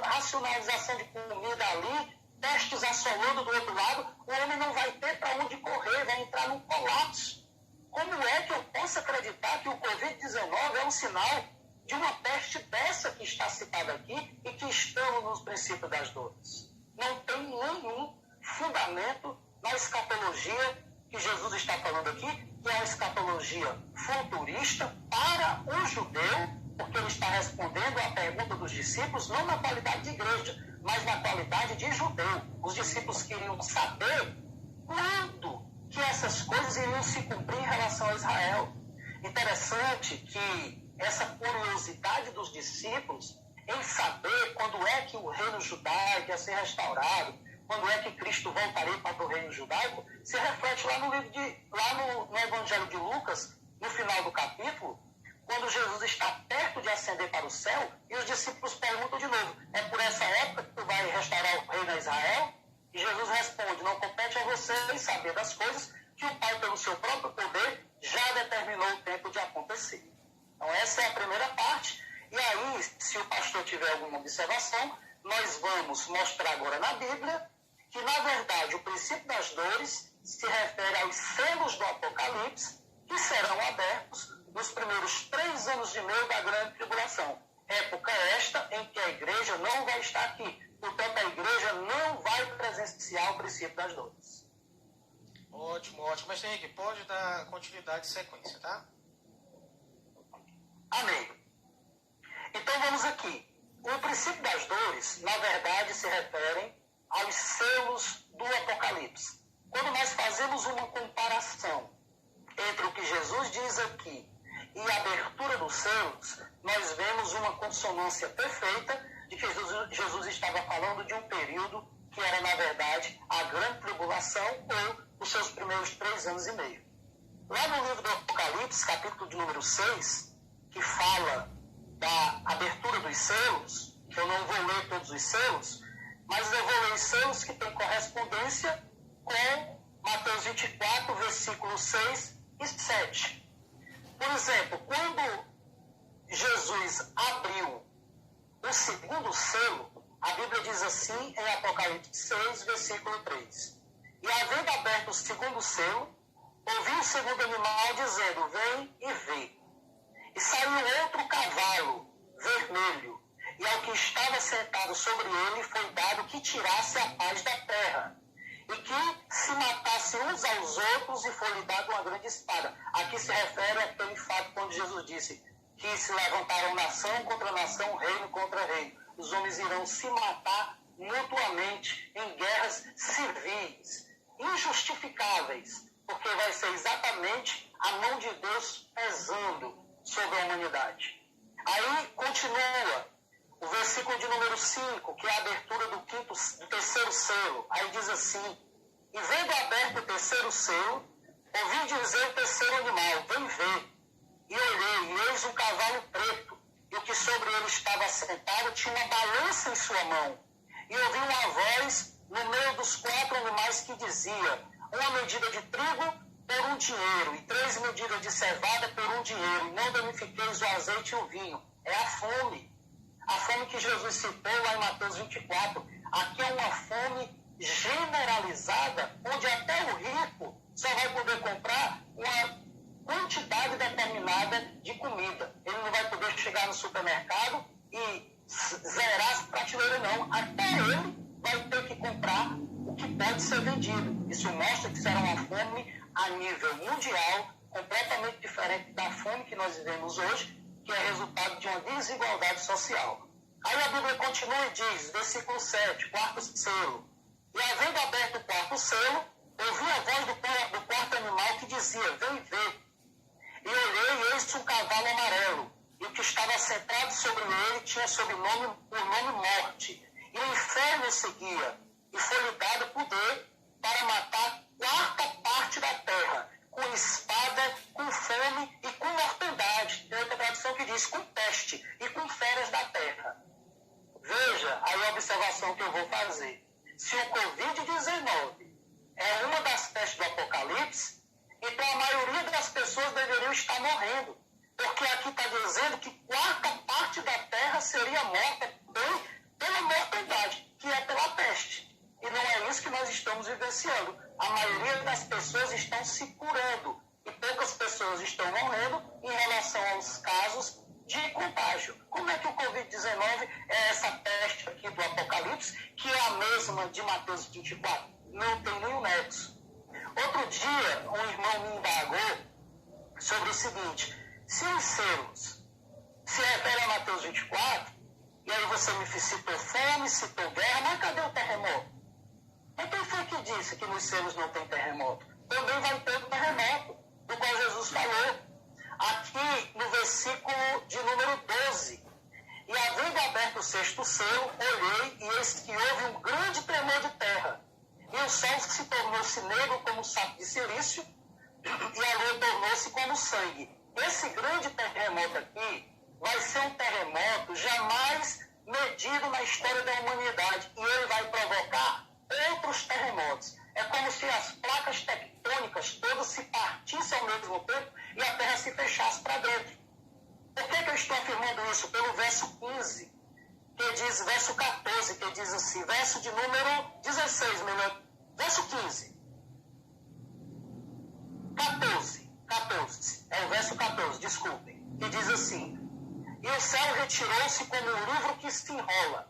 racionalização de comida ali, testes assolando do outro lado, o homem não vai ter para onde correr, vai entrar num colapso. Como é que eu posso acreditar que o Covid-19 é um sinal de uma peste dessa que está citada aqui e que estamos nos princípios das dores? Não tem nenhum fundamento na escatologia que Jesus está falando aqui, que é uma escatologia futurista para o judeu, porque ele está respondendo à pergunta dos discípulos, não na qualidade de igreja, mas na qualidade de judeu. Os discípulos queriam saber quando que essas coisas iriam se cumprir em relação a Israel. Interessante que essa curiosidade dos discípulos em saber quando é que o reino judaico ia ser restaurado, quando é que Cristo voltaria para o reino judaico, se reflete lá no Evangelho de Lucas, no final do capítulo, quando Jesus está perto de ascender para o céu, e os discípulos perguntam de novo, é por essa época que tu vai restaurar o reino a Israel? E Jesus responde, não compete a vocês saber das coisas que o Pai, pelo seu próprio poder, já determinou o tempo de acontecer. Então essa é a primeira parte. E aí, se o pastor tiver alguma observação, nós vamos mostrar agora na Bíblia que, na verdade, o princípio das dores se refere aos selos do Apocalipse, que serão abertos nos primeiros 3 anos e meio da grande tribulação. Época esta em que a igreja não vai estar aqui. Portanto, a igreja não vai presenciar o princípio das dores. Ótimo, ótimo. Mas, Henrique, pode dar continuidade e sequência, tá? Amém. Então, vamos aqui. O princípio das dores, na verdade, se referem aos selos do Apocalipse. Quando nós fazemos uma comparação entre o que Jesus diz aqui e a abertura dos selos, nós vemos uma consonância perfeita de que Jesus estava falando de um período que era, na verdade, a grande tribulação ou os seus primeiros 3 anos e meio. Lá no livro do Apocalipse, capítulo de número 6, que fala da abertura dos selos, que eu não vou ler todos os selos, mas eu vou ler os selos que têm correspondência com Mateus 24, versículos 6 e 7. Por exemplo, quando Jesus abriu o segundo selo, a Bíblia diz assim em Apocalipse 6, versículo 3. E havendo aberto o segundo selo, ouvi o segundo animal dizendo, vem e vê. E saiu outro cavalo, vermelho, e ao que estava sentado sobre ele foi dado que tirasse a paz da terra, e que se matasse matasse uns aos outros e foi-lhe dada uma grande espada. Aqui se refere àquele fato quando Jesus disse que se levantaram nação contra nação, reino contra reino. Os homens irão se matar mutuamente em guerras civis, injustificáveis, porque vai ser exatamente a mão de Deus pesando sobre a humanidade. Aí continua o versículo de número 5, que é a abertura do terceiro selo. Aí diz assim: e vendo aberto o terceiro selo, ouvi dizer o terceiro animal, vem ver. E olhei, e eis um cavalo preto, e o que sobre ele estava sentado tinha uma balança em sua mão. E ouvi uma voz no meio dos 4 animais que dizia: uma medida de trigo por um dinheiro, e 3 medidas de cevada por um dinheiro, e não danifiqueis o azeite e o vinho. É a fome. A fome que Jesus citou lá em Mateus 24. Aqui é uma fome generalizada, onde até o rico só vai poder comprar uma quantidade determinada de comida. Ele não vai poder chegar no supermercado e zerar as prateleiras, não. Até ele vai ter que comprar o que pode ser vendido. Isso mostra que será uma fome a nível mundial, completamente diferente da fome que nós vivemos hoje, que é resultado de uma desigualdade social. Aí a Bíblia continua e diz, versículo 7, quarto selo: e havendo aberto o quarto selo, ouvi a voz do quarto animal que dizia: vem ver. E olhei, e eis um cavalo amarelo, e o que estava sentado sobre ele tinha o nome Morte. E o inferno seguia, e foi-lhe dado poder para matar 1/4 da terra, com espada, com fome e com mortandade. Tem outra tradução que diz com peste e com feras da terra. Veja aí a observação que eu vou fazer. Se o Covid-19 é uma das pestes do Apocalipse, então a maioria das pessoas deveriam estar morrendo. Porque aqui está dizendo que 1/4 da terra seria morta pela mortandade, que é pela peste. E não é isso que nós estamos vivenciando. A maioria das pessoas estão se curando e poucas pessoas estão morrendo em relação aos casos de contágio. Como é que o Covid-19 é essa peste aqui do Apocalipse, que é a mesma de Mateus 24? Não tem nenhum nexo. Outro dia, um irmão me indagou sobre o seguinte: se os selos se refere a Mateus 24, e aí você me citou fome, citou guerra, mas cadê o terremoto? E quem foi que disse que nos selos não tem terremoto? Também vai ter o terremoto, do qual Jesus falou. Aqui no versículo de número 12. E havendo aberto o 6º selo, olhei, e eis que houve um grande tremor de terra. E o sol se tornou-se negro como um saco de silício, e a lua tornou-se como sangue. Esse grande terremoto aqui vai ser um terremoto jamais medido na história da humanidade. E ele vai provocar outros terremotos. É como se as placas tectônicas todas se partissem ao mesmo tempo e a Terra se fechasse para dentro. Por que eu estou afirmando isso? Pelo verso 15, que diz, verso 14, que diz assim, verso de número 16, verso 15. 14, é o verso 14, desculpem, que diz assim: e o céu retirou-se como um livro que se enrola,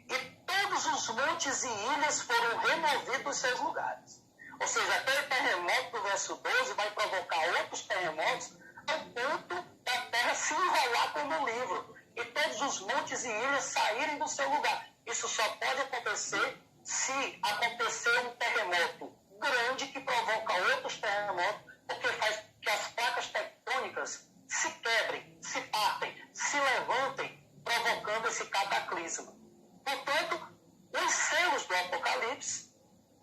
e todos os montes e ilhas foram removidos dos seus lugares. Ou seja, aquele terremoto do verso 12 vai provocar outros terremotos ao ponto da terra se enrolar como um livro, e todos os montes e ilhas saírem do seu lugar. Isso só pode acontecer se acontecer um terremoto grande que provoca outros terremotos, porque faz que as placas tectônicas se quebrem, se partem, se levantem, provocando esse cataclisma. Portanto, os selos do Apocalipse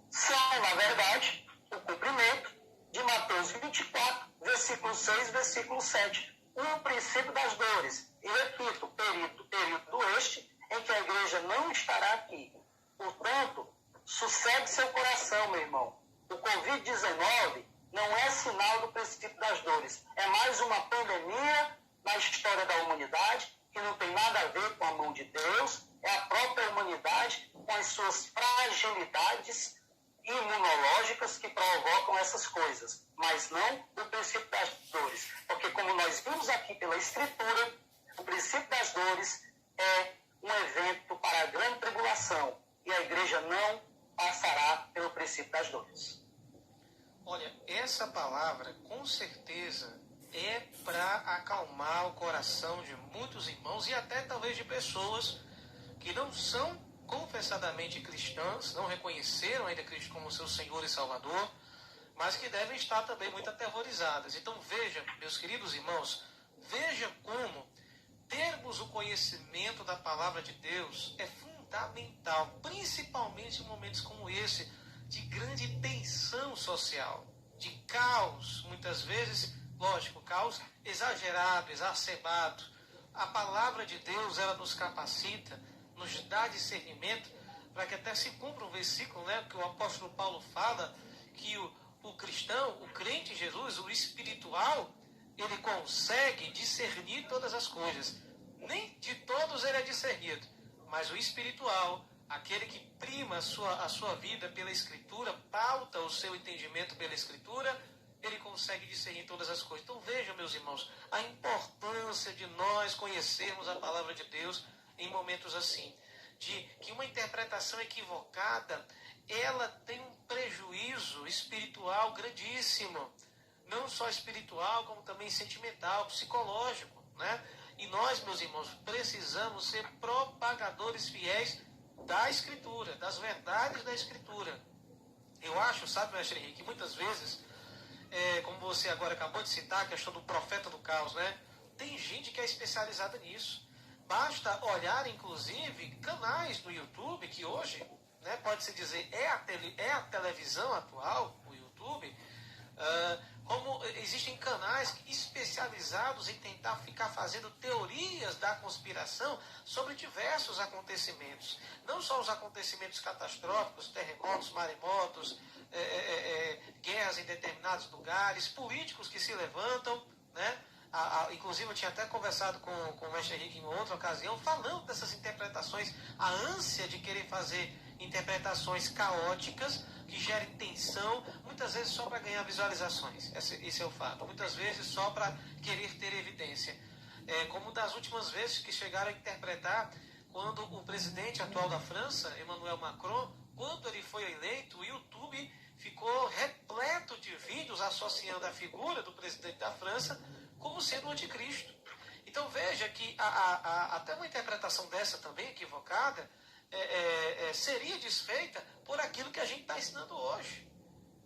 são, na verdade, o cumprimento de Mateus 24, versículo 6, versículo 7. O princípio das dores. E repito, período este em que a igreja não estará aqui. Portanto, sossegue seu coração, meu irmão. O Covid-19 não é sinal do princípio das dores. É mais uma pandemia na história da humanidade, que não tem nada a ver com a mão de Deus. É a própria humanidade com as suas fragilidades imunológicas que provocam essas coisas, mas não o princípio das dores. Porque como nós vimos aqui pela Escritura, o princípio das dores é um evento para a grande tribulação, e a igreja não passará pelo princípio das dores. essa palavra, com certeza, é para acalmar o coração de muitos irmãos e até talvez de pessoas que não são confessadamente cristãs, não reconheceram ainda Cristo como seu Senhor e Salvador, mas que devem estar também muito aterrorizadas. Então veja, meus queridos irmãos, veja como termos o conhecimento da palavra de Deus é fundamental, principalmente em momentos como esse, de grande tensão social, de caos, muitas vezes, lógico, caos exagerado, exacerbado. A palavra de Deus, ela nos capacita, nos dá discernimento, para que até se cumpra um versículo, né, que o apóstolo Paulo fala, que o cristão, o crente em Jesus, o espiritual, ele consegue discernir todas as coisas. Nem de todos ele é discernido, mas o espiritual, aquele que prima a sua vida pela Escritura, pauta o seu entendimento pela Escritura, ele consegue discernir todas as coisas. Então vejam, meus irmãos, a importância de nós conhecermos a palavra de Deus em momentos assim. De que uma interpretação equivocada, ela tem um prejuízo espiritual grandíssimo. Não só espiritual, como também sentimental, psicológico, né? E nós, meus irmãos, precisamos ser propagadores fiéis da Escritura, das verdades da Escritura. Eu acho, sabe, mestre Henrique, que muitas vezes, como você agora acabou de citar, a questão do profeta do caos, né? Tem gente que é especializada nisso. Basta olhar, inclusive, canais no YouTube, que hoje, né, pode-se dizer, é a televisão atual, o YouTube, como existem canais especializados em tentar ficar fazendo teorias da conspiração sobre diversos acontecimentos. Não só os acontecimentos catastróficos, terremotos, maremotos, guerras em determinados lugares, políticos que se levantam, né? Inclusive eu tinha até conversado com o mestre Henrique em outra ocasião, falando dessas interpretações, a ânsia de querer fazer interpretações caóticas, que gerem tensão, muitas vezes só para ganhar visualizações. Esse é o fato. Muitas vezes só para querer ter evidência. Como das últimas vezes que chegaram a interpretar, quando o presidente atual da França, Emmanuel Macron, quando ele foi eleito, o YouTube ficou repleto de vídeos associando a figura do presidente da França como sendo o anticristo. Então veja que até uma interpretação dessa também equivocada seria desfeita por aquilo que a gente está ensinando hoje,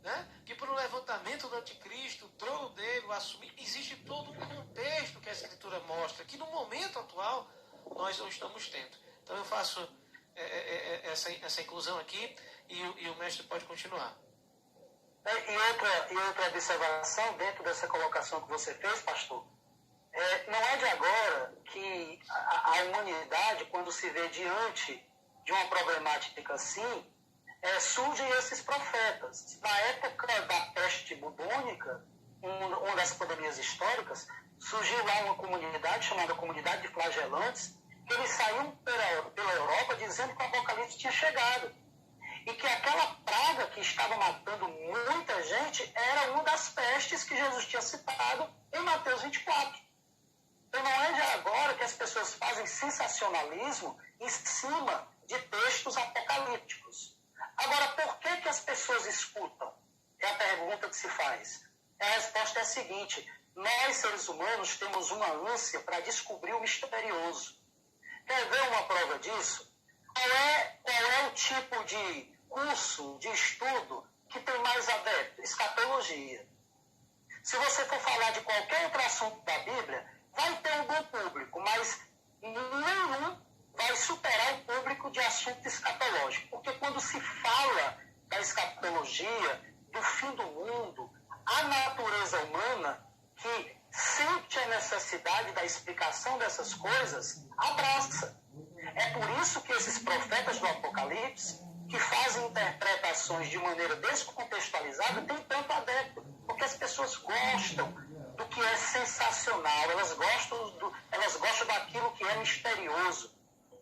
né? Que por um levantamento do anticristo, o trono dele, o assumir, existe todo um contexto que a Escritura mostra, que no momento atual nós não estamos tendo. Então eu faço essa inclusão aqui e o mestre pode continuar. E outra observação dentro dessa colocação que você fez, pastor, não é de agora que a humanidade, quando se vê diante de uma problemática assim, surgem esses profetas. Na época da peste bubônica, uma das pandemias históricas, surgiu lá uma comunidade chamada Comunidade de Flagelantes, que eles saíam pela Europa dizendo que o Apocalipse tinha chegado. E que aquela praga que estava matando muita gente era uma das pestes que Jesus tinha citado em Mateus 24. Então não é de agora que as pessoas fazem sensacionalismo em cima de textos apocalípticos. Agora, por que as pessoas escutam? É a pergunta que se faz. A resposta é a seguinte: nós, seres humanos, temos uma ânsia para descobrir o misterioso. Quer ver uma prova disso? Qual é o tipo de curso, de estudo que tem mais adepto? Escatologia. Se você for falar de qualquer outro assunto da Bíblia, vai ter um bom público, mas nenhum vai superar o público de assunto escatológico. Porque quando se fala da escatologia, do fim do mundo, a natureza humana, que sente a necessidade da explicação dessas coisas, abraça. É por isso que esses profetas do Apocalipse, que fazem interpretações de maneira descontextualizada, têm tanto adepto. Porque as pessoas gostam do que é sensacional, elas gostam daquilo que é misterioso.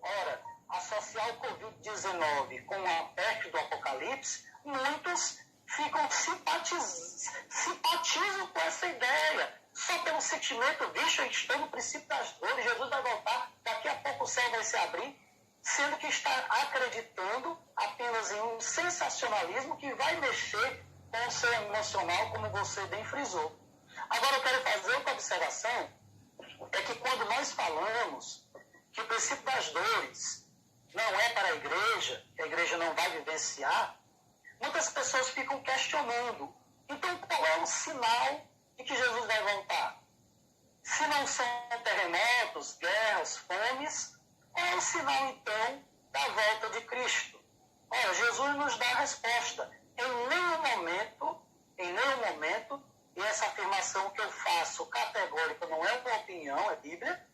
Ora, associar o Covid-19 com a peste do Apocalipse, muitos simpatizam com essa ideia. Só pelo sentimento, bicho, a gente está no princípio das dores, Jesus vai voltar, daqui a pouco o céu vai se abrir, sendo que está acreditando apenas em um sensacionalismo que vai mexer com o seu emocional, como você bem frisou. Agora, eu quero fazer outra observação, é que quando nós falamos que o princípio das dores não é para a igreja, que a igreja não vai vivenciar, muitas pessoas ficam questionando. Então, qual é o sinal de que Jesus vai voltar? Se não são terremotos, guerras, fomes, qual é o sinal, então, da volta de Cristo? Ora, Jesus nos dá a resposta. Em nenhum momento, e essa afirmação que eu faço categórica não é uma opinião, é Bíblia,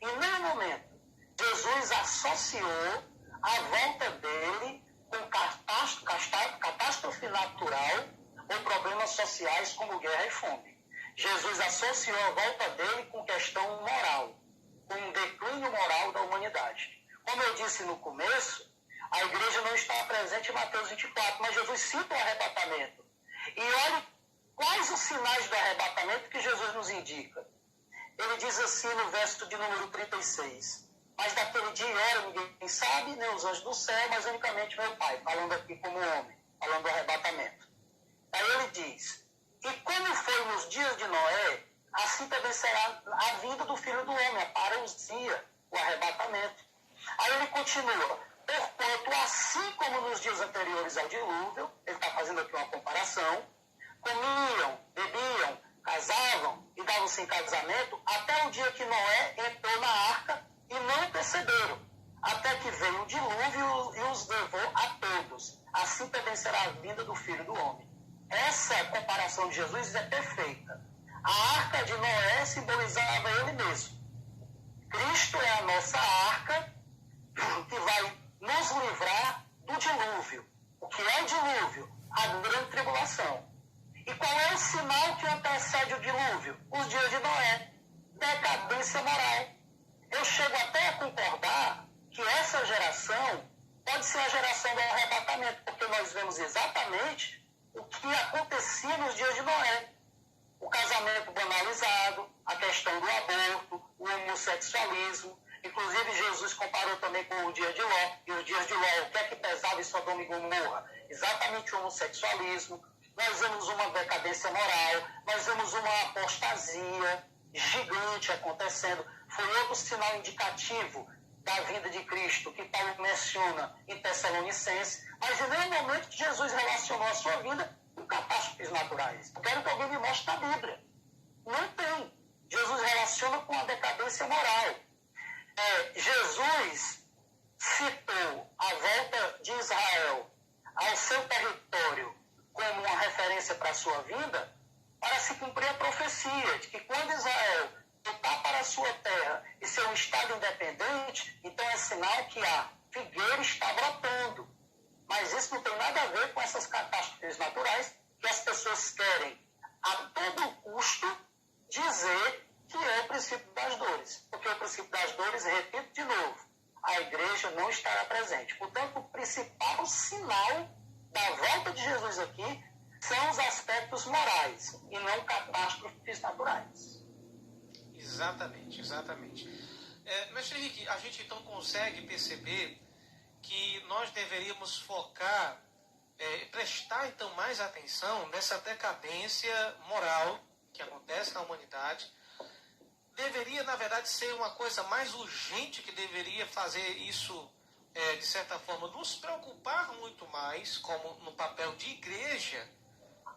em nenhum momento Jesus associou a volta dele com catástrofe natural ou problemas sociais como guerra e fome. Jesus associou a volta dele com questão moral, com um declínio moral da humanidade. Como eu disse no começo, a igreja não está presente em Mateus 24, mas Jesus cita o arrebatamento. E olhe quais os sinais do arrebatamento que Jesus nos indica. Ele diz assim no verso de número 36, mas daquele dia e hora ninguém sabe, nem os anjos do céu, mas unicamente meu Pai, falando aqui como homem, falando do arrebatamento. Aí ele diz, e como foi nos dias de Noé, assim também será a vinda do Filho do Homem, a parousia, o arrebatamento. Aí ele continua, porquanto assim como nos dias anteriores ao dilúvio, ele está fazendo aqui uma comparação, comiam, bebiam, casavam e davam-se em casamento até o dia que Noé entrou na arca e não perceberam, até que veio o dilúvio e os levou a todos. Assim também será a vinda do Filho do Homem. Essa comparação de Jesus é perfeita. A arca de Noé simbolizava ele mesmo. Cristo é a nossa arca que vai nos livrar do dilúvio. O que é o dilúvio? A grande tribulação. E qual é o sinal que antecede o dilúvio? Os dias de Noé. Decadência moral. Eu chego até a concordar que essa geração pode ser a geração do arrebatamento, porque nós vemos exatamente o que acontecia nos dias de Noé. O casamento banalizado, a questão do aborto, o homossexualismo. Inclusive, Jesus comparou também com o dia de Ló. E os dias de Ló, o que é que pesava em Sodoma e Gomorra? Exatamente o homossexualismo. Nós vemos uma decadência moral, nós vemos uma apostasia gigante acontecendo. Foi outro sinal indicativo da vinda de Cristo, que Paulo menciona em Tessalonicenses, mas em nenhum momento que Jesus relacionou a sua vida com catástrofes naturais. Eu quero que alguém me mostre na Bíblia. Não tem. Jesus relaciona com a decadência moral. Jesus citou a volta de Israel ao seu território como uma referência para a sua vinda, para se cumprir a profecia de que quando Israel voltar para a sua terra e ser um Estado independente, então é sinal que a figueira está brotando. Mas isso não tem nada a ver com essas catástrofes naturais que as pessoas querem, a todo custo, dizer que é o princípio das dores. Porque o princípio das dores, repito de novo, a igreja não estará presente. Portanto, o principal sinal da volta de Jesus aqui são os aspectos morais e não catástrofes naturais. Exatamente, exatamente. Mestre Henrique, a gente então consegue perceber que nós deveríamos focar, prestar então mais atenção nessa decadência moral que acontece na humanidade. Deveria, na verdade, ser uma coisa mais urgente que deveria fazer isso, de certa forma, nos preocupar muito mais, como no papel de igreja,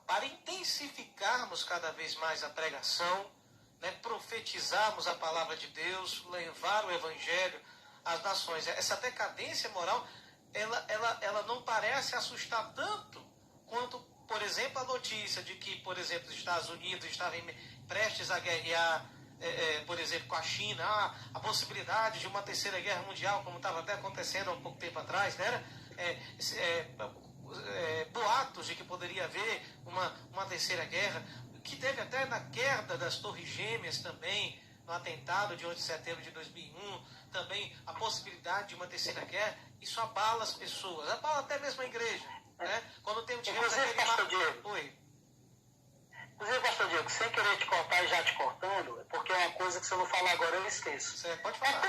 para intensificarmos cada vez mais a pregação, né, profetizarmos a palavra de Deus, levar o evangelho às nações. Essa decadência moral, ela não parece assustar tanto quanto, por exemplo, a notícia de que, por exemplo, os Estados Unidos estavam prestes a guerrear, por exemplo, com a China, a possibilidade de uma terceira guerra mundial, como estava até acontecendo há um pouco tempo atrás, né? Boatos de que poderia haver uma terceira guerra, que teve até na queda das Torres Gêmeas também, no atentado de 8 de setembro de 2001, também a possibilidade de uma terceira guerra. Isso abala as pessoas, abala até mesmo a igreja, né? Quando tem Inclusive, pastor Diego, sem querer te cortar e já te cortando, porque é uma coisa que se eu não falar agora eu esqueço. Você pode falar.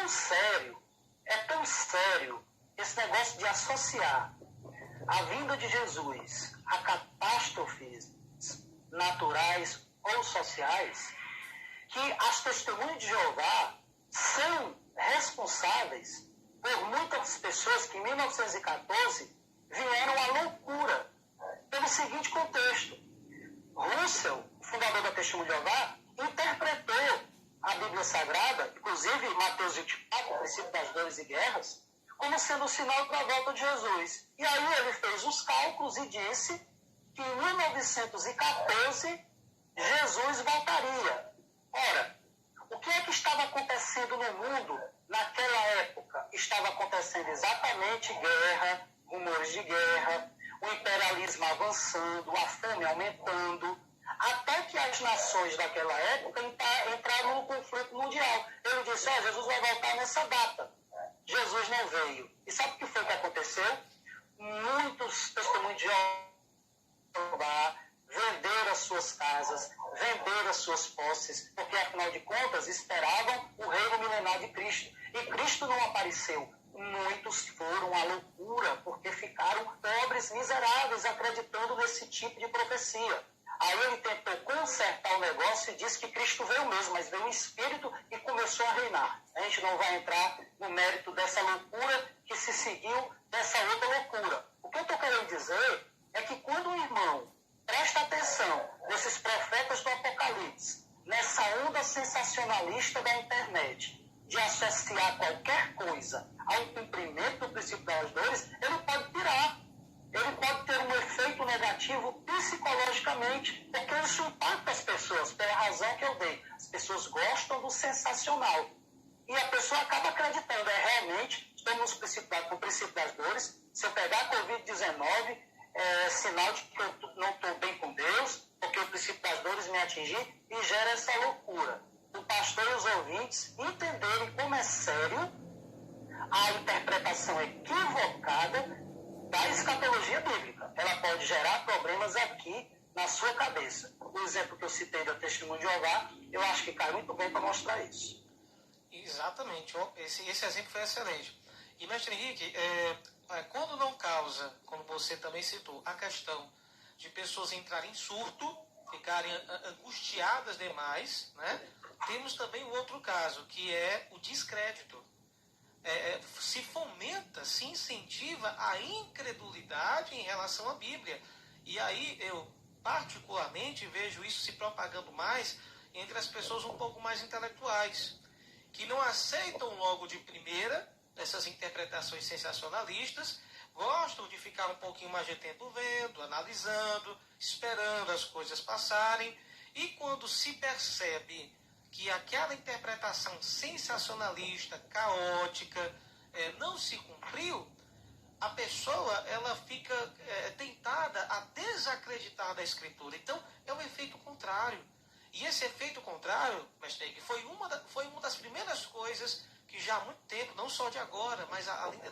É tão sério esse negócio de associar a vinda de Jesus a catástrofes naturais ou sociais, que as testemunhas de Jeová são responsáveis por muitas pessoas que em 1914 vieram à loucura pelo seguinte contexto. Russell, o fundador da Testemunha de Jeová, interpretou a Bíblia Sagrada, inclusive Mateus 24, o princípio das dores e guerras, como sendo o sinal da volta de Jesus. E aí ele fez os cálculos e disse que em 1914 Jesus voltaria. Ora, o que é que estava acontecendo no mundo naquela época? Estava acontecendo exatamente guerra, rumores de guerra, o imperialismo avançando, a fome aumentando, até que as nações daquela época entraram no conflito mundial. Ele disse, Jesus vai voltar nessa data. Jesus não veio. E sabe o que foi que aconteceu? Muitos testemunhos de Jeová venderam as suas casas, venderam as suas posses, porque afinal de contas esperavam o reino milenar de Cristo. E Cristo não apareceu. Muitos foram à loucura porque ficaram pobres, miseráveis, acreditando nesse tipo de profecia. Aí ele tentou consertar o negócio e disse que Cristo veio mesmo, mas veio um Espírito e começou a reinar. A gente não vai entrar no mérito dessa loucura que se seguiu dessa outra loucura. O que eu estou querendo dizer é que quando o irmão presta atenção nesses profetas do Apocalipse, nessa onda sensacionalista da internet, de associar qualquer coisa ao cumprimento do princípio das dores, ele pode pirar. Ele pode ter um efeito negativo psicologicamente, porque isso impacta as pessoas, pela razão que eu dei. As pessoas gostam do sensacional. E a pessoa acaba acreditando, realmente, estamos com o princípio das dores. Se eu pegar a Covid-19, é sinal de que eu não estou bem com Deus, porque o princípio das dores me atingiu e gera essa loucura. O pastor e os ouvintes entenderem como é sério a interpretação equivocada da escatologia bíblica. Ela pode gerar problemas aqui na sua cabeça. O exemplo que eu citei da Testemunha de Jeová, eu acho que cai muito bem para mostrar isso. Exatamente. Esse exemplo foi excelente. E, mestre Henrique, quando não causa, como você também citou, a questão de pessoas entrarem em surto, ficarem angustiadas demais, né? Temos também o outro caso, que é o descrédito. Se fomenta, se incentiva a incredulidade em relação à Bíblia. E aí eu particularmente vejo isso se propagando mais entre as pessoas um pouco mais intelectuais, que não aceitam logo de primeira essas interpretações sensacionalistas, gostam de ficar um pouquinho mais de tempo vendo, analisando, esperando as coisas passarem, e quando se percebe que aquela interpretação sensacionalista, caótica, não se cumpriu, a pessoa ela fica tentada a desacreditar da Escritura. Então, é o efeito contrário. E esse efeito contrário, mestre, que foi uma das primeiras coisas que já há muito tempo, não só de agora, mas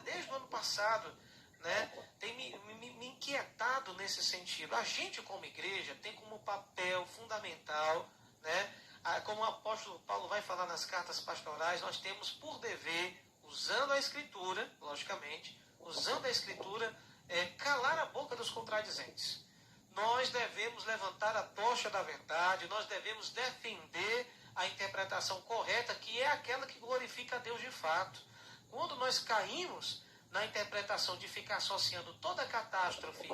desde o ano passado, né, tem me inquietado nesse sentido. A gente, como igreja, tem como papel fundamental, né, como o apóstolo Paulo vai falar nas cartas pastorais, nós temos por dever, usando a Escritura, logicamente, usando a Escritura, calar a boca dos contradizentes. Nós devemos levantar a tocha da verdade, nós devemos defender a interpretação correta, que é aquela que glorifica a Deus de fato. Quando nós caímos na interpretação de ficar associando toda catástrofe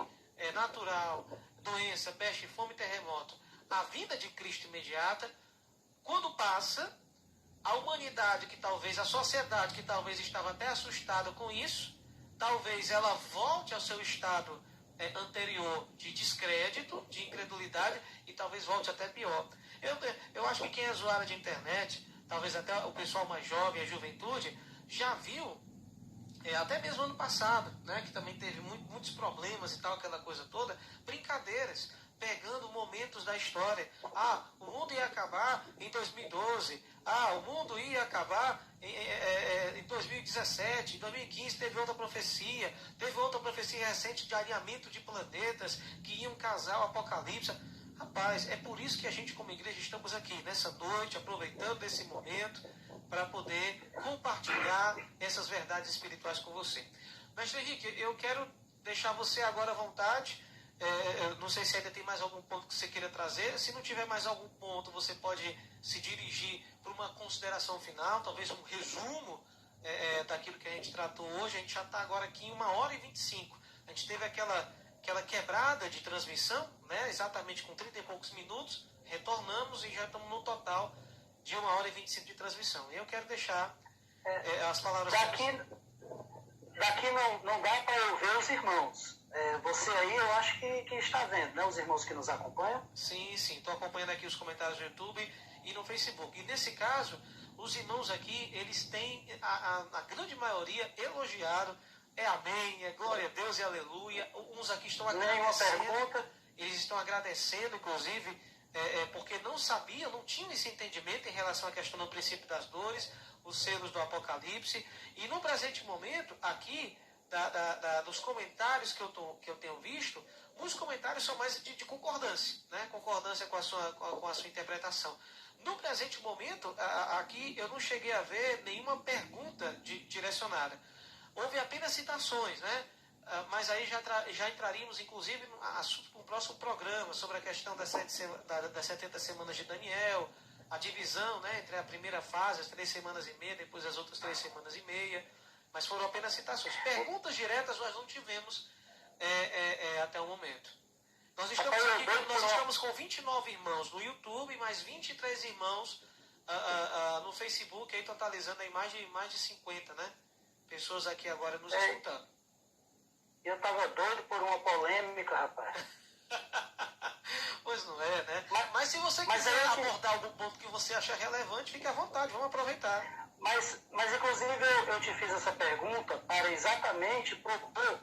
natural, doença, peste, fome, terremoto, à vinda de Cristo imediata, quando passa, a humanidade a sociedade que talvez estava até assustada com isso, talvez ela volte ao seu estado anterior de descrédito, de incredulidade, e talvez volte até pior. Eu acho que quem é usuário de internet, talvez até o pessoal mais jovem, a juventude, já viu, até mesmo ano passado, né, que também teve muitos problemas e tal, aquela coisa toda, brincadeiras, pegando momentos da história. O mundo ia acabar em 2012. O mundo ia acabar em 2017, em 2015 teve outra profecia recente de alinhamento de planetas que iam casar o apocalipse. Rapaz, é por isso que a gente como igreja estamos aqui nessa noite, aproveitando esse momento para poder compartilhar essas verdades espirituais com você. Mestre Henrique, eu quero deixar você agora à vontade. Não sei se ainda tem mais algum ponto que você queira trazer. Se não tiver mais algum ponto, você pode se dirigir para uma consideração final, talvez um resumo daquilo que a gente tratou hoje. A gente já está agora aqui em 1h25. A gente teve aquela quebrada de transmissão, né, exatamente com 30 e poucos minutos. Retornamos e já estamos no total de 1h25 de transmissão. E eu quero deixar as palavras... Daqui não dá para eu ver os irmãos. Você aí, eu acho que está vendo, né? Os irmãos que nos acompanham. Sim, estou acompanhando aqui os comentários no YouTube e no Facebook. E nesse caso, os irmãos aqui, eles têm, a grande maioria, elogiaram. Amém, glória a Deus e aleluia. Uns aqui estão agradecendo. Eles estão agradecendo, inclusive, porque não sabiam, não tinham esse entendimento em relação à questão do princípio das dores, os selos do Apocalipse. E no presente momento, aqui, dos comentários que eu tenho visto, muitos comentários são mais de concordância, né? Concordância com a sua interpretação. No presente momento, aqui eu não cheguei a ver nenhuma pergunta direcionada. Houve apenas citações, né? Mas aí já entraríamos, inclusive, no próximo programa, sobre a questão das 70 semanas de Daniel, a divisão, né, entre a primeira fase, as 3 semanas e meia, depois as outras 3 semanas e meia. Mas foram apenas citações. Perguntas diretas nós não tivemos até o momento. Nós estamos com 29 irmãos no YouTube, mais 23 irmãos no Facebook, aí totalizando aí mais de 50, né? Pessoas aqui agora nos escutando. Eu estava doido por uma polêmica, rapaz. Pois não é, né? Mas se você quiser abordar algum ponto que você acha relevante, fique à vontade, vamos aproveitar. Mas inclusive, eu te fiz essa pergunta para exatamente propor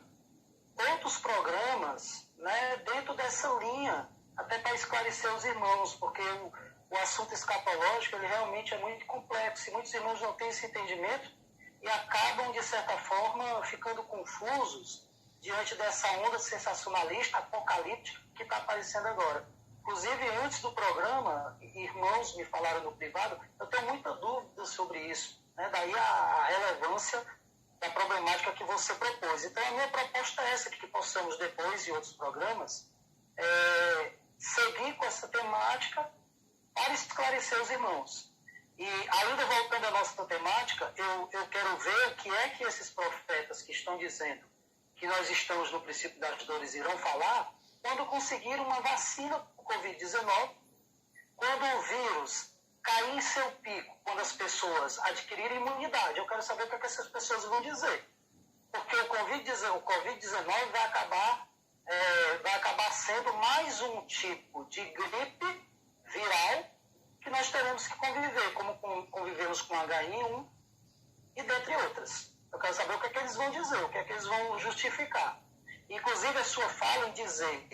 outros programas, né, dentro dessa linha, até para esclarecer os irmãos, porque o assunto escatológico, ele realmente é muito complexo, e muitos irmãos não têm esse entendimento e acabam, de certa forma, ficando confusos diante dessa onda sensacionalista, apocalíptica, que está aparecendo agora. Inclusive, antes do programa, irmãos me falaram no privado, eu tenho muita dúvida sobre isso, né? Daí a relevância da problemática que você propôs. Então, a minha proposta é essa, que possamos depois, em outros programas, seguir com essa temática para esclarecer os irmãos. E, ainda voltando à nossa temática, eu quero ver o que é que esses profetas que estão dizendo que nós estamos no princípio das dores irão falar quando conseguir uma vacina para o Covid-19, quando o vírus cair em seu pico, quando as pessoas adquirirem imunidade. Eu quero saber o que essas pessoas vão dizer. Porque o Covid-19 vai acabar sendo mais um tipo de gripe viral que nós teremos que conviver, como convivemos com H1N1 e dentre outras. Eu quero saber o que é que eles vão dizer, o que é que eles vão justificar. Inclusive, a sua fala em dizer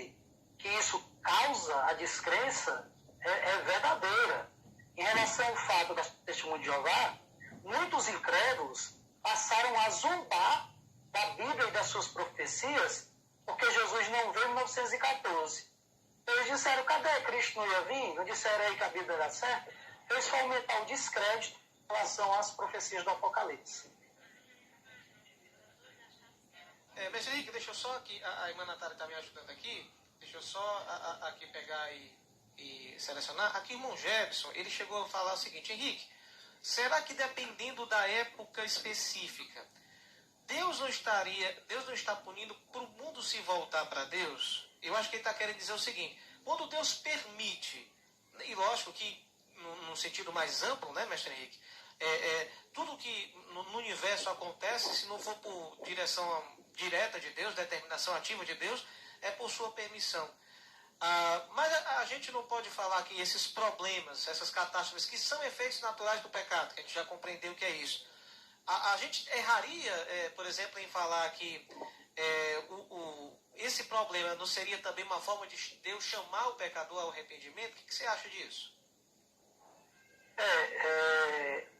que isso causa a descrença é verdadeira. Em relação ao fato da testemunha de Jeová, muitos incrédulos passaram a zombar da Bíblia e das suas profecias porque Jesus não veio em 1914. Eles disseram, cadê Cristo não ia vir? Não disseram aí que a Bíblia era certa? Eles foram aumentar o descrédito em relação às profecias do Apocalipse. Mestre Henrique, deixa eu só aqui, a irmã Natália está me ajudando aqui, deixa eu só aqui pegar e selecionar. Aqui o irmão Jefferson, ele chegou a falar o seguinte: Henrique, será que dependendo da época específica, Deus não está punindo para o mundo se voltar para Deus? Eu acho que ele está querendo dizer o seguinte: quando Deus permite, e lógico que no sentido mais amplo, né, mestre Henrique, tudo que no universo acontece, se não for por direção direta de Deus, determinação ativa de Deus, é por sua permissão. Mas a gente não pode falar que esses problemas, essas catástrofes, que são efeitos naturais do pecado, que a gente já compreendeu o que é isso. A gente erraria, por exemplo, em falar que esse problema não seria também uma forma de Deus chamar o pecador ao arrependimento? O que você acha disso?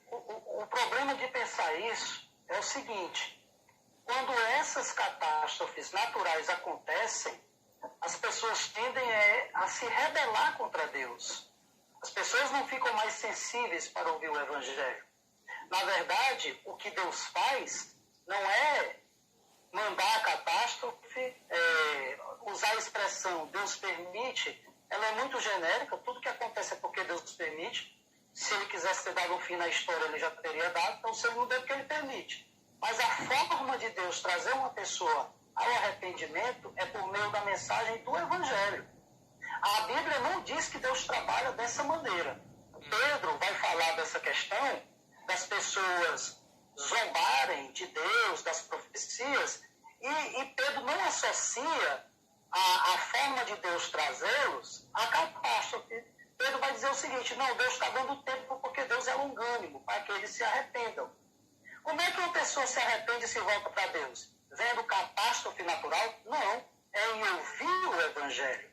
O problema de pensar isso é o seguinte: quando essas catástrofes naturais acontecem, as pessoas tendem a se rebelar contra Deus. As pessoas não ficam mais sensíveis para ouvir o Evangelho. Na verdade, o que Deus faz não mandar a catástrofe, usar a expressão Deus permite, ela é muito genérica, tudo que acontece é porque Deus permite. Se ele quisesse ter dado um fim na história, ele já teria dado, então se ele não deu, porque ele permite. Mas a forma de Deus trazer uma pessoa ao arrependimento é por meio da mensagem do Evangelho. A Bíblia não diz que Deus trabalha dessa maneira. Pedro vai falar dessa questão das pessoas zombarem de Deus, das profecias, e Pedro não associa a forma de Deus trazê-los à catástrofe. Pedro vai dizer o seguinte: não, Deus está dando tempo porque Deus é longânimo, para que eles se arrependam. Como é que uma pessoa se arrepende e se volta para Deus? Vendo catástrofe natural? Não, é em ouvir o Evangelho.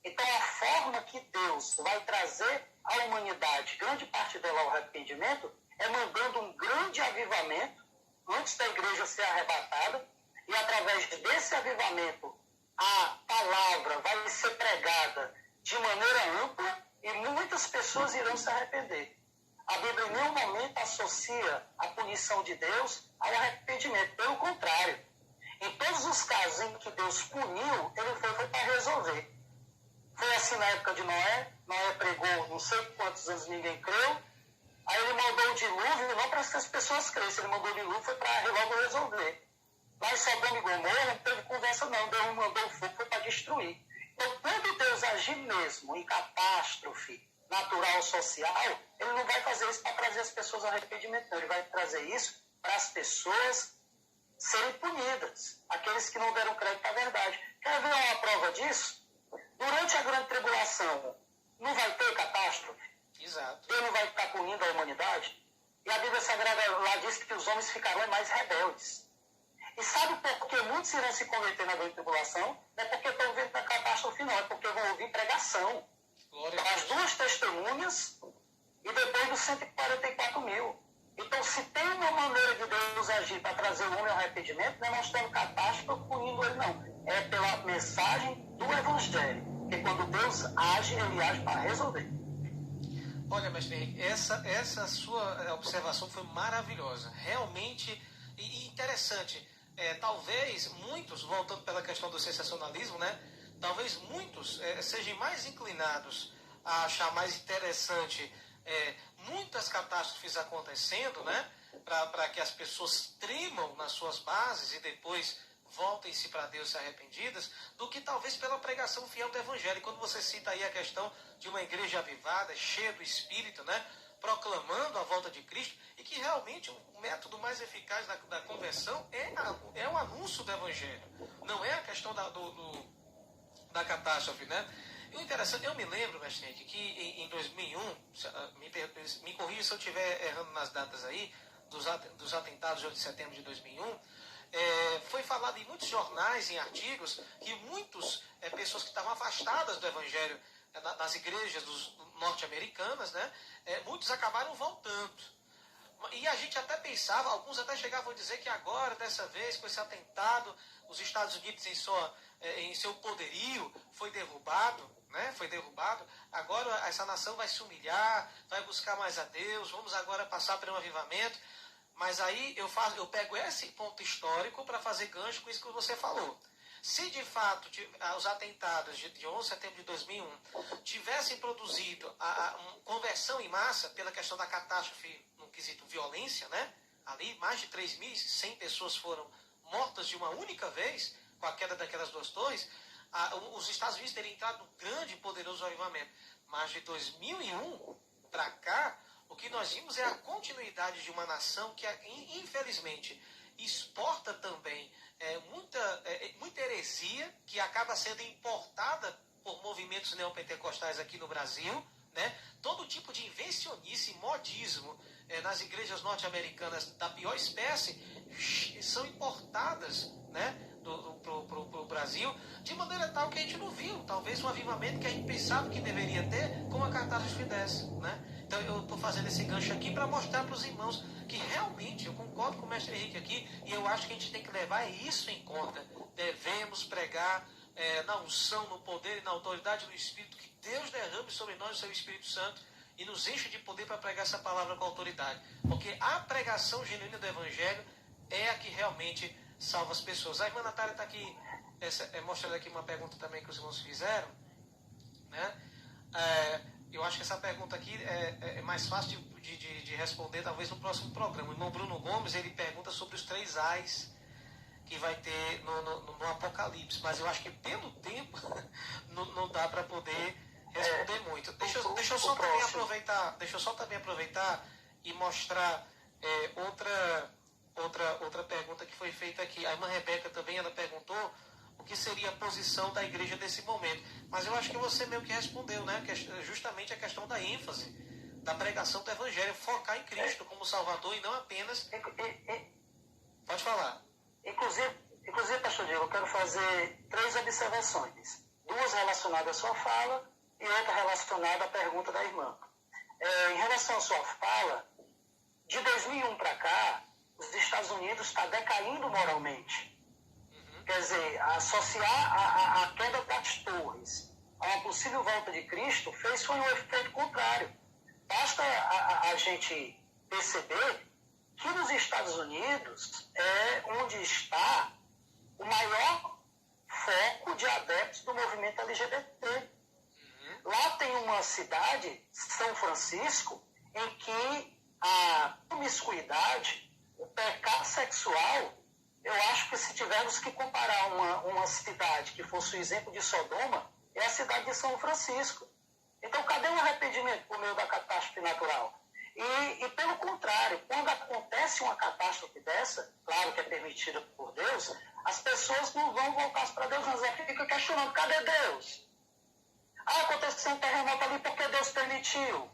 Então a forma que Deus vai trazer à humanidade, grande parte dela ao arrependimento, é mandando um grande avivamento, antes da igreja ser arrebatada, e através desse avivamento, a palavra vai ser pregada de maneira ampla e muitas pessoas irão se arrepender. A Bíblia em nenhum momento associa a punição de Deus ao arrependimento, pelo contrário. Em todos os casos em que Deus puniu, ele foi para resolver. Foi assim na época de Noé. Noé pregou não sei quantos anos, ninguém creu. Aí ele mandou o dilúvio, não para que as pessoas crescem, ele mandou o dilúvio, foi para logo resolver. Lá em Sodoma e Gomorra não teve conversa não, Deus mandou o fogo, foi para destruir. Então, quando Deus agir mesmo em catástrofe natural, social, ele não vai fazer isso para trazer as pessoas ao arrependimento, não. Ele vai trazer isso para as pessoas serem punidas, aqueles que não deram crédito à verdade. Quer ver uma prova disso? Durante a grande tribulação, não vai ter catástrofe? Exato. Deus não vai estar punindo a humanidade? E a Bíblia Sagrada lá diz que os homens ficarão mais rebeldes. E sabe por que muitos irão se converter na grande tribulação? Não é porque estão vendo a catástrofe, não. É porque vão ouvir pregação. As duas testemunhas e depois dos 144 mil. Então, se tem uma maneira de Deus agir para trazer o homem ao arrependimento, não é mostrando catástrofe punindo ele, não. É pela mensagem do Evangelho. Porque quando Deus age, ele age para resolver. Olha, mestre Henrique, essa sua observação foi maravilhosa. Realmente e interessante. Talvez muitos, voltando pela questão do sensacionalismo, né? Talvez muitos sejam mais inclinados a achar mais interessante muitas catástrofes acontecendo, né? Para que as pessoas tremam nas suas bases e depois voltem-se para Deus se arrependidas, do que talvez pela pregação fiel do Evangelho. Quando você cita aí a questão de uma igreja avivada, cheia do Espírito, né? Proclamando a volta de Cristo, e que realmente o método mais eficaz da conversão é o anúncio do Evangelho, não é a questão da catástrofe, né? E o interessante, eu me lembro, mestre Henrique, que em 2001, me corrija se eu estiver errando nas datas aí, dos atentados de 8 de setembro de 2001, foi falado em muitos jornais, em artigos, que muitas pessoas que estavam afastadas do Evangelho nas igrejas norte-americanas, né, muitos acabaram voltando. E a gente até pensava, alguns até chegavam a dizer que agora, dessa vez, com esse atentado, os Estados Unidos em seu poderio foi derrubado, né? Foi derrubado. Agora essa nação vai se humilhar, vai buscar mais a Deus, vamos agora passar por um avivamento. Mas aí eu pego esse ponto histórico para fazer gancho com isso que você falou. Se de fato os atentados de 11 de setembro de 2001 tivessem produzido uma conversão em massa pela questão da catástrofe no quesito violência, né? Ali mais de 3.100 pessoas foram mortas de uma única vez com a queda daquelas duas torres, os Estados Unidos teriam entrado num grande e poderoso avivamento. Mas de 2001 para cá, o que nós vimos é a continuidade de uma nação que, infelizmente, exporta também muita heresia que acaba sendo importada por movimentos neopentecostais aqui no Brasil, né? Todo tipo de invencionice e modismo nas igrejas norte-americanas da pior espécie são importadas, né, pro Brasil, de maneira tal que a gente não viu, talvez um avivamento que a gente pensava que deveria ter com a catástrofe dessa, né? Então eu estou fazendo esse gancho aqui para mostrar para os irmãos que realmente, eu concordo com o mestre Henrique aqui, e eu acho que a gente tem que levar isso em conta. Devemos pregar na unção, no poder e na autoridade do Espírito, que Deus derrame sobre nós o seu Espírito Santo e nos enche de poder para pregar essa palavra com autoridade. Porque a pregação genuína do Evangelho é a que realmente salva as pessoas. A irmã Natália está aqui mostrando aqui uma pergunta também que os irmãos fizeram, né? Eu acho que essa pergunta aqui é mais fácil de responder talvez no próximo programa. O irmão Bruno Gomes, ele pergunta sobre os 3 ais que vai ter no Apocalipse, mas eu acho que pelo tempo não dá para poder responder muito. Deixa eu só também aproveitar e mostrar outra pergunta que foi feita aqui. A irmã Rebeca também, ela perguntou o que seria a posição da igreja nesse momento. Mas eu acho que você meio que respondeu, né? Justamente a questão da ênfase, da pregação do Evangelho, focar em Cristo como Salvador e não apenas... Pode falar. Inclusive, pastor Diego, eu quero fazer 3 observações. 2 relacionadas à sua fala e outra relacionada à pergunta da irmã. Em relação à sua fala, de 2001 para cá, os Estados Unidos está decaindo moralmente. Quer dizer, associar a queda das torres a uma possível volta de Cristo foi um efeito contrário. Basta a gente perceber que nos Estados Unidos é onde está o maior foco de adeptos do movimento LGBT. Lá tem uma cidade, São Francisco, em que a promiscuidade, o pecado sexual, eu acho que se tivermos que comparar uma cidade que fosse o exemplo de Sodoma, é a cidade de São Francisco. Então, cadê o arrependimento por meio da catástrofe natural? E pelo contrário, quando acontece uma catástrofe dessa, claro que é permitida por Deus, as pessoas não vão voltar para Deus, mas ficam questionando, cadê Deus? Aconteceu um terremoto ali porque Deus permitiu.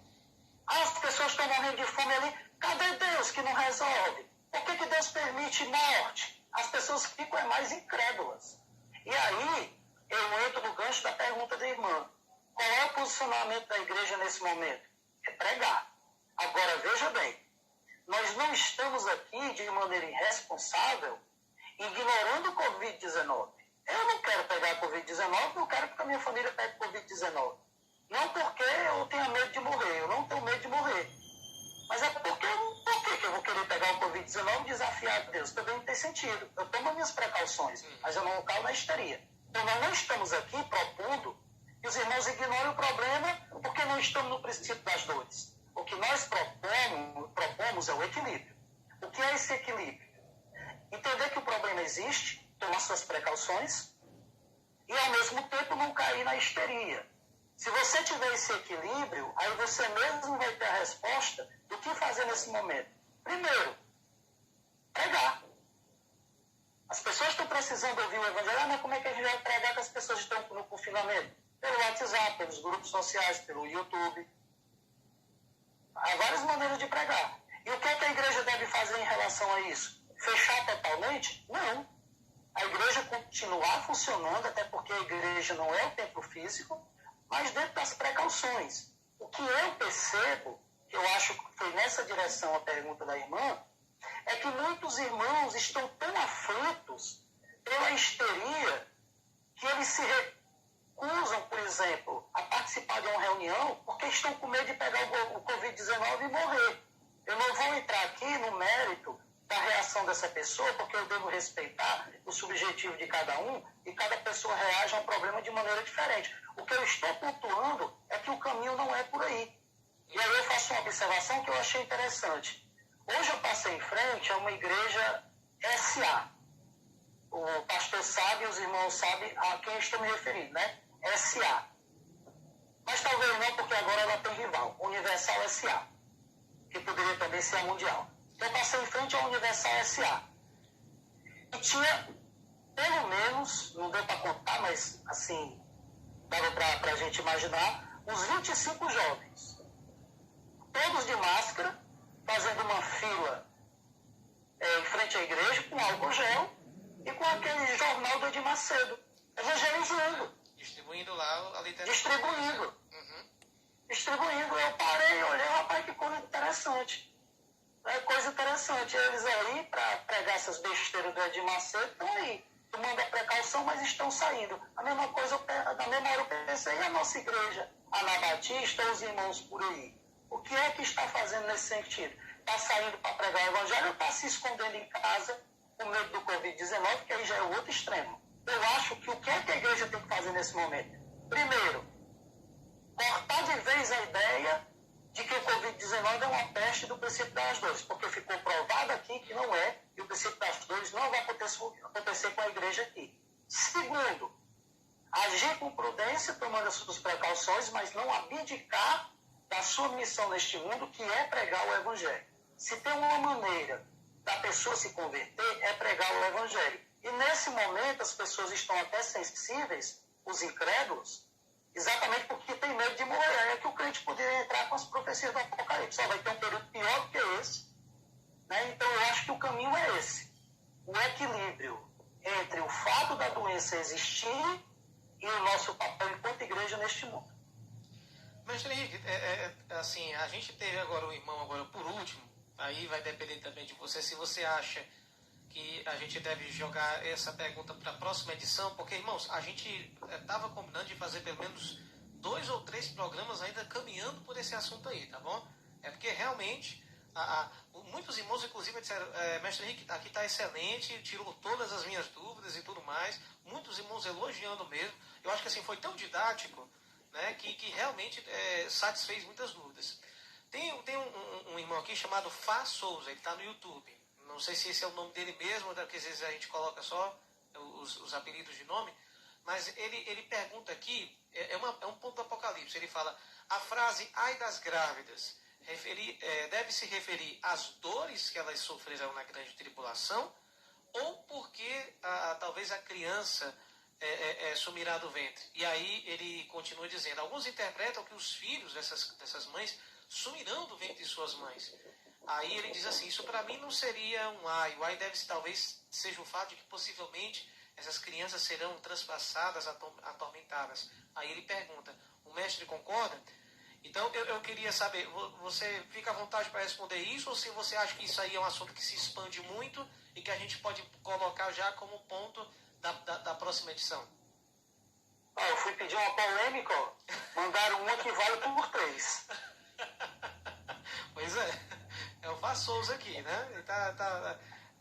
As pessoas estão morrendo de fome ali, cadê Deus que não resolve? Por que Deus permite morte? As pessoas ficam mais incrédulas. E aí, eu entro no gancho da pergunta da irmã. Qual é o posicionamento da igreja nesse momento? É pregar. Agora, veja bem, nós não estamos aqui de maneira irresponsável ignorando o Covid-19. Eu não quero pegar a Covid-19, não quero que a minha família pegue Covid-19. Não porque eu tenha medo de morrer, eu não tenho medo de morrer. Mas é porque por que eu vou querer pegar o Covid-19 e desafiar a Deus? Também não tem sentido. Eu tomo as minhas precauções, mas eu não caio na histeria. Então, nós não estamos aqui propondo que os irmãos ignorem o problema porque não estamos no princípio das dores. O que nós propomos é o equilíbrio. O que é esse equilíbrio? Entender que o problema existe, tomar suas precauções e, ao mesmo tempo, não cair na histeria. Se você tiver esse equilíbrio, aí você mesmo vai ter a resposta do que fazer nesse momento. Primeiro, pregar. As pessoas estão precisando ouvir o Evangelho, mas como é que a gente vai pregar que as pessoas estão no confinamento? Pelo WhatsApp, pelos grupos sociais, pelo YouTube. Há várias maneiras de pregar. E o que é que a igreja deve fazer em relação a isso? Fechar totalmente? Não. A igreja continuar funcionando, até porque a igreja não é o templo físico, mas dentro das precauções. O que eu percebo, que eu acho que foi nessa direção a pergunta da irmã, é que muitos irmãos estão tão aflitos pela histeria que eles se recusam, por exemplo, a participar de uma reunião porque estão com medo de pegar o Covid-19 e morrer. Eu não vou entrar aqui no mérito da reação dessa pessoa, porque eu devo respeitar o subjetivo de cada um e cada pessoa reage a um problema de maneira diferente. O que eu estou pontuando é que o caminho não é por aí. E aí eu faço uma observação que eu achei interessante. Hoje eu passei em frente a uma igreja SA. O pastor sabe, os irmãos sabem a quem eu estou me referindo, né? SA. Mas talvez não, porque agora ela tem rival, Universal SA, que poderia também ser a Mundial. Eu passei em frente à Universal SA. E tinha, pelo menos, não deu para contar, mas assim, dava para a gente imaginar, uns 25 jovens. Todos de máscara, fazendo uma fila em frente à igreja, com álcool gel e com aquele jornal do Edir Macedo, evangelizando. Distribuindo lá a literatura. Distribuindo. Distribuindo. Eu parei e olhei, rapaz, que coisa interessante. É coisa interessante. Eles aí, para pregar essas besteiras do Edir Macedo, estão aí, tomando a precaução, mas estão saindo. A mesma coisa, na mesma hora eu pensei, e a nossa igreja, Anabatista, os irmãos por aí? O que é que está fazendo nesse sentido? Está saindo para pregar o evangelho ou está se escondendo em casa, com medo do Covid-19, que aí já é o outro extremo. Eu acho que o que é que a igreja tem que fazer nesse momento? Primeiro, cortar de vez a ideia de que o Covid-19 é uma peste do princípio das dores, porque ficou provado aqui que não é, e o princípio das dores não vai acontecer com a igreja aqui. Segundo, agir com prudência, tomando as suas precauções, mas não abdicar da sua missão neste mundo, que é pregar o Evangelho. Se tem uma maneira da pessoa se converter, é pregar o Evangelho. E nesse momento as pessoas estão até sensíveis, os incrédulos, exatamente porque tem medo de morrer. É que o crente poderia entrar com as profecias do Apocalipse. Só vai ter um período pior do que esse. Né? Então eu acho que o caminho é esse. O equilíbrio entre o fato da doença existir e o nosso papel enquanto igreja neste mundo. Mestre Henrique, assim, a gente teve agora o irmão agora por último, aí vai depender também de você, se você acha que a gente deve jogar essa pergunta para a próxima edição, porque, irmãos, a gente estava combinando de fazer pelo menos 2 ou 3 programas ainda caminhando por esse assunto aí, tá bom? É porque realmente, muitos irmãos, inclusive, disseram, Mestre Henrique, aqui está excelente, tirou todas as minhas dúvidas e tudo mais, muitos irmãos elogiando mesmo. Eu acho que assim, foi tão didático, né, que realmente satisfez muitas dúvidas. Tem um irmão aqui chamado Fá Souza, ele está no YouTube. Não sei se esse é o nome dele mesmo, porque às vezes a gente coloca só os apelidos de nome, mas ele pergunta aqui, é um ponto do Apocalipse, ele fala, a frase ai das grávidas deve se referir às dores que elas sofrerão na grande tribulação, ou porque talvez a criança sumirá do ventre. E aí ele continua dizendo, alguns interpretam que os filhos dessas mães sumirão do ventre de suas mães. Aí ele diz assim, isso para mim não seria um ai. O ai talvez seja o fato de que possivelmente essas crianças serão transpassadas, atormentadas. Aí ele pergunta, o mestre concorda? Então eu queria saber, você fica à vontade para responder isso, ou se você acha que isso aí é um assunto que se expande muito e que a gente pode colocar já como ponto da próxima edição? Eu fui pedir uma polêmica, ó. Mandaram uma que vale por 3. Pois é o Fá Souza aqui, né? Ele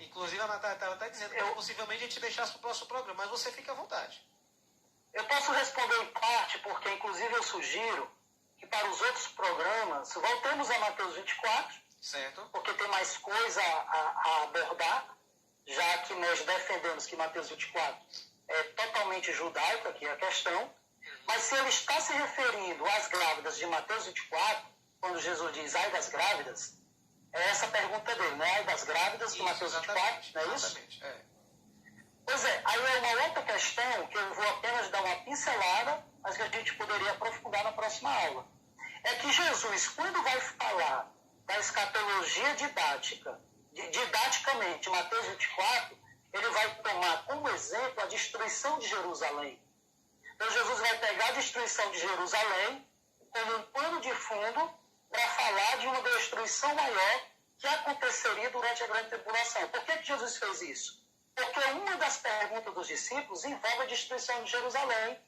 inclusive a Natália está dizendo que possivelmente a gente deixasse para o próximo programa, mas você fica à vontade. Eu posso responder em parte, porque inclusive eu sugiro que para os outros programas, voltemos a Mateus 24, certo? Porque tem mais coisa a abordar, já que nós defendemos que Mateus 24 é totalmente judaico aqui a questão, mas se ele está se referindo às grávidas de Mateus 24, quando Jesus diz ai das grávidas, é essa a pergunta dele, né? Ai das grávidas de Mateus 24, não é isso? Exatamente, é. Pois é, aí é uma outra questão que eu vou apenas dar uma pincelada, mas que a gente poderia aprofundar na próxima aula. É que Jesus, quando vai falar da escatologia didaticamente, Mateus 24, ele vai tomar como exemplo a destruição de Jerusalém. Então Jesus vai pegar a destruição de Jerusalém como um pano de fundo para falar de uma destruição maior que aconteceria durante a grande tribulação. Por que Jesus fez isso? Porque uma das perguntas dos discípulos envolve a destruição de Jerusalém.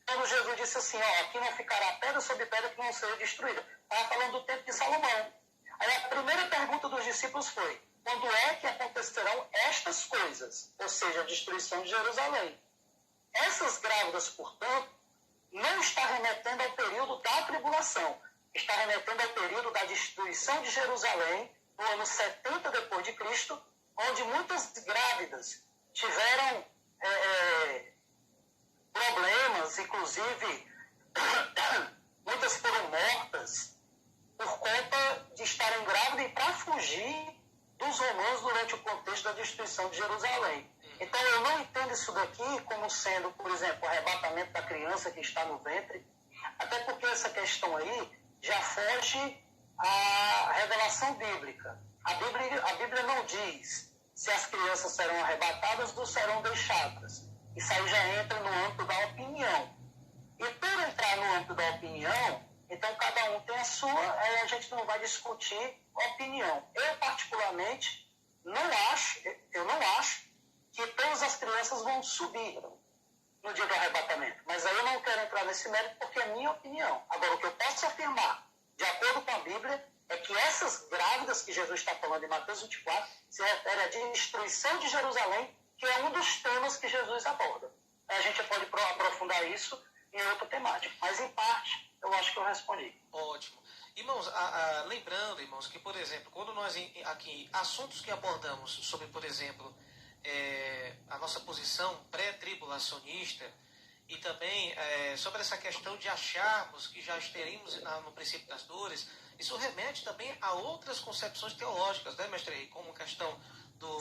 Quando Jesus disse assim, aqui não ficará pedra sobre pedra que não seja destruída. Estava falando do tempo de Salomão. Aí a primeira pergunta dos discípulos foi, quando é que acontecerão estas coisas? Ou seja, a destruição de Jerusalém. Essas grávidas, portanto, não está remetendo ao período da tribulação. Está remetendo ao período da destruição de Jerusalém, no ano 70 depois de Cristo, onde muitas grávidas tiveram problemas, inclusive muitas foram mortas por conta de estarem grávidas e para fugir dos romanos durante o contexto da destruição de Jerusalém. Então eu não entendo isso daqui como sendo, por exemplo, o arrebatamento da criança que está no ventre, até porque essa questão aí já foge à revelação bíblica. A Bíblia não diz se as crianças serão arrebatadas ou serão deixadas. Isso aí já entra no âmbito da opinião. E por entrar no âmbito da opinião, então cada um tem a sua, aí a gente não vai discutir opinião. Eu, particularmente, não acho que todas as crianças vão subir no dia do arrebatamento. Mas aí eu não quero entrar nesse mérito porque é minha opinião. Agora, o que eu posso afirmar, de acordo com a Bíblia, é que que essas grávidas que Jesus está falando em Mateus 24 se refere à destruição de Jerusalém, que é um dos temas que Jesus aborda. A gente pode aprofundar isso em outra temática, mas em parte eu acho que eu respondi. Ótimo. Irmãos, lembrando, irmãos, que, por exemplo, quando nós aqui, assuntos que abordamos sobre, por exemplo, a nossa posição pré-tribulacionista e também sobre essa questão de acharmos que já estaríamos no princípio das dores, isso remete também a outras concepções teológicas, né, mestre Henrique, como questão do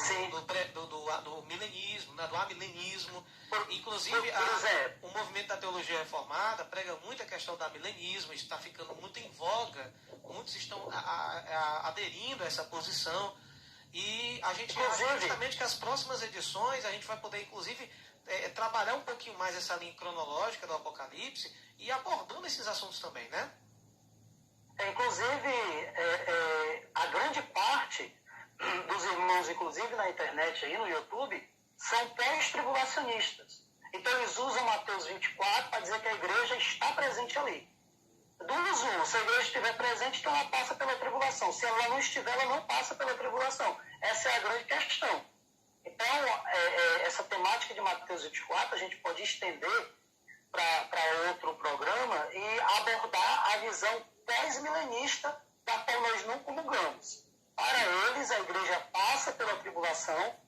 milenismo, né, do amilenismo. Inclusive, o movimento da teologia reformada prega muito a questão do amilenismo, está ficando muito em voga, muitos estão aderindo a essa posição, e a gente acha justamente que as próximas edições a gente vai poder, inclusive, trabalhar um pouquinho mais essa linha cronológica do Apocalipse e abordando esses assuntos também, né? Inclusive, a grande parte dos irmãos, inclusive na internet, aí no YouTube, são pós-tribulacionistas. Então eles usam Mateus 24 para dizer que a igreja está presente ali. Dos um, se a igreja estiver presente, então ela passa pela tribulação. Se ela não estiver, ela não passa pela tribulação. Essa é a grande questão. Então, essa temática de Mateus 24, a gente pode estender para outro programa e abordar a visão pós-milenista da qual nós não comungamos. Para eles, a igreja passa pela tribulação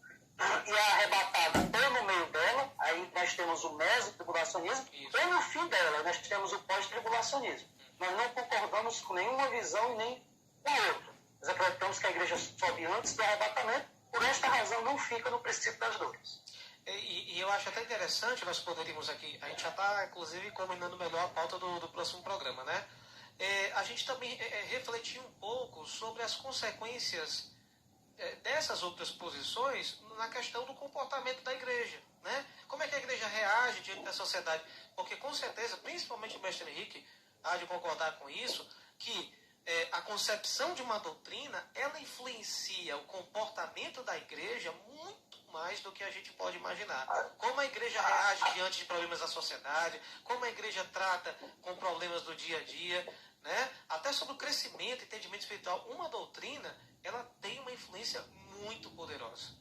e é arrebatada ou no meio dela, aí nós temos o meso-tribulacionismo, ou no fim dela, nós temos o pós-tribulacionismo. Nós não concordamos com nenhuma visão e nem com a outra. Nós acreditamos que a igreja sobe antes do arrebatamento, por esta razão não fica no princípio das dores. E eu acho até interessante, nós poderíamos aqui, a gente já está, inclusive, combinando melhor a pauta do próximo programa, né? A gente também refletir um pouco sobre as consequências dessas outras posições na questão do comportamento da igreja, né? Como é que a igreja reage diante da sociedade? Porque, com certeza, principalmente o mestre Henrique há de concordar com isso, que a concepção de uma doutrina, ela influencia o comportamento da igreja muito mais do que a gente pode imaginar. Como a igreja reage diante de problemas da sociedade, como a igreja trata com problemas do dia a dia, né? Até sobre o crescimento e entendimento espiritual. Uma doutrina, ela tem uma influência muito poderosa.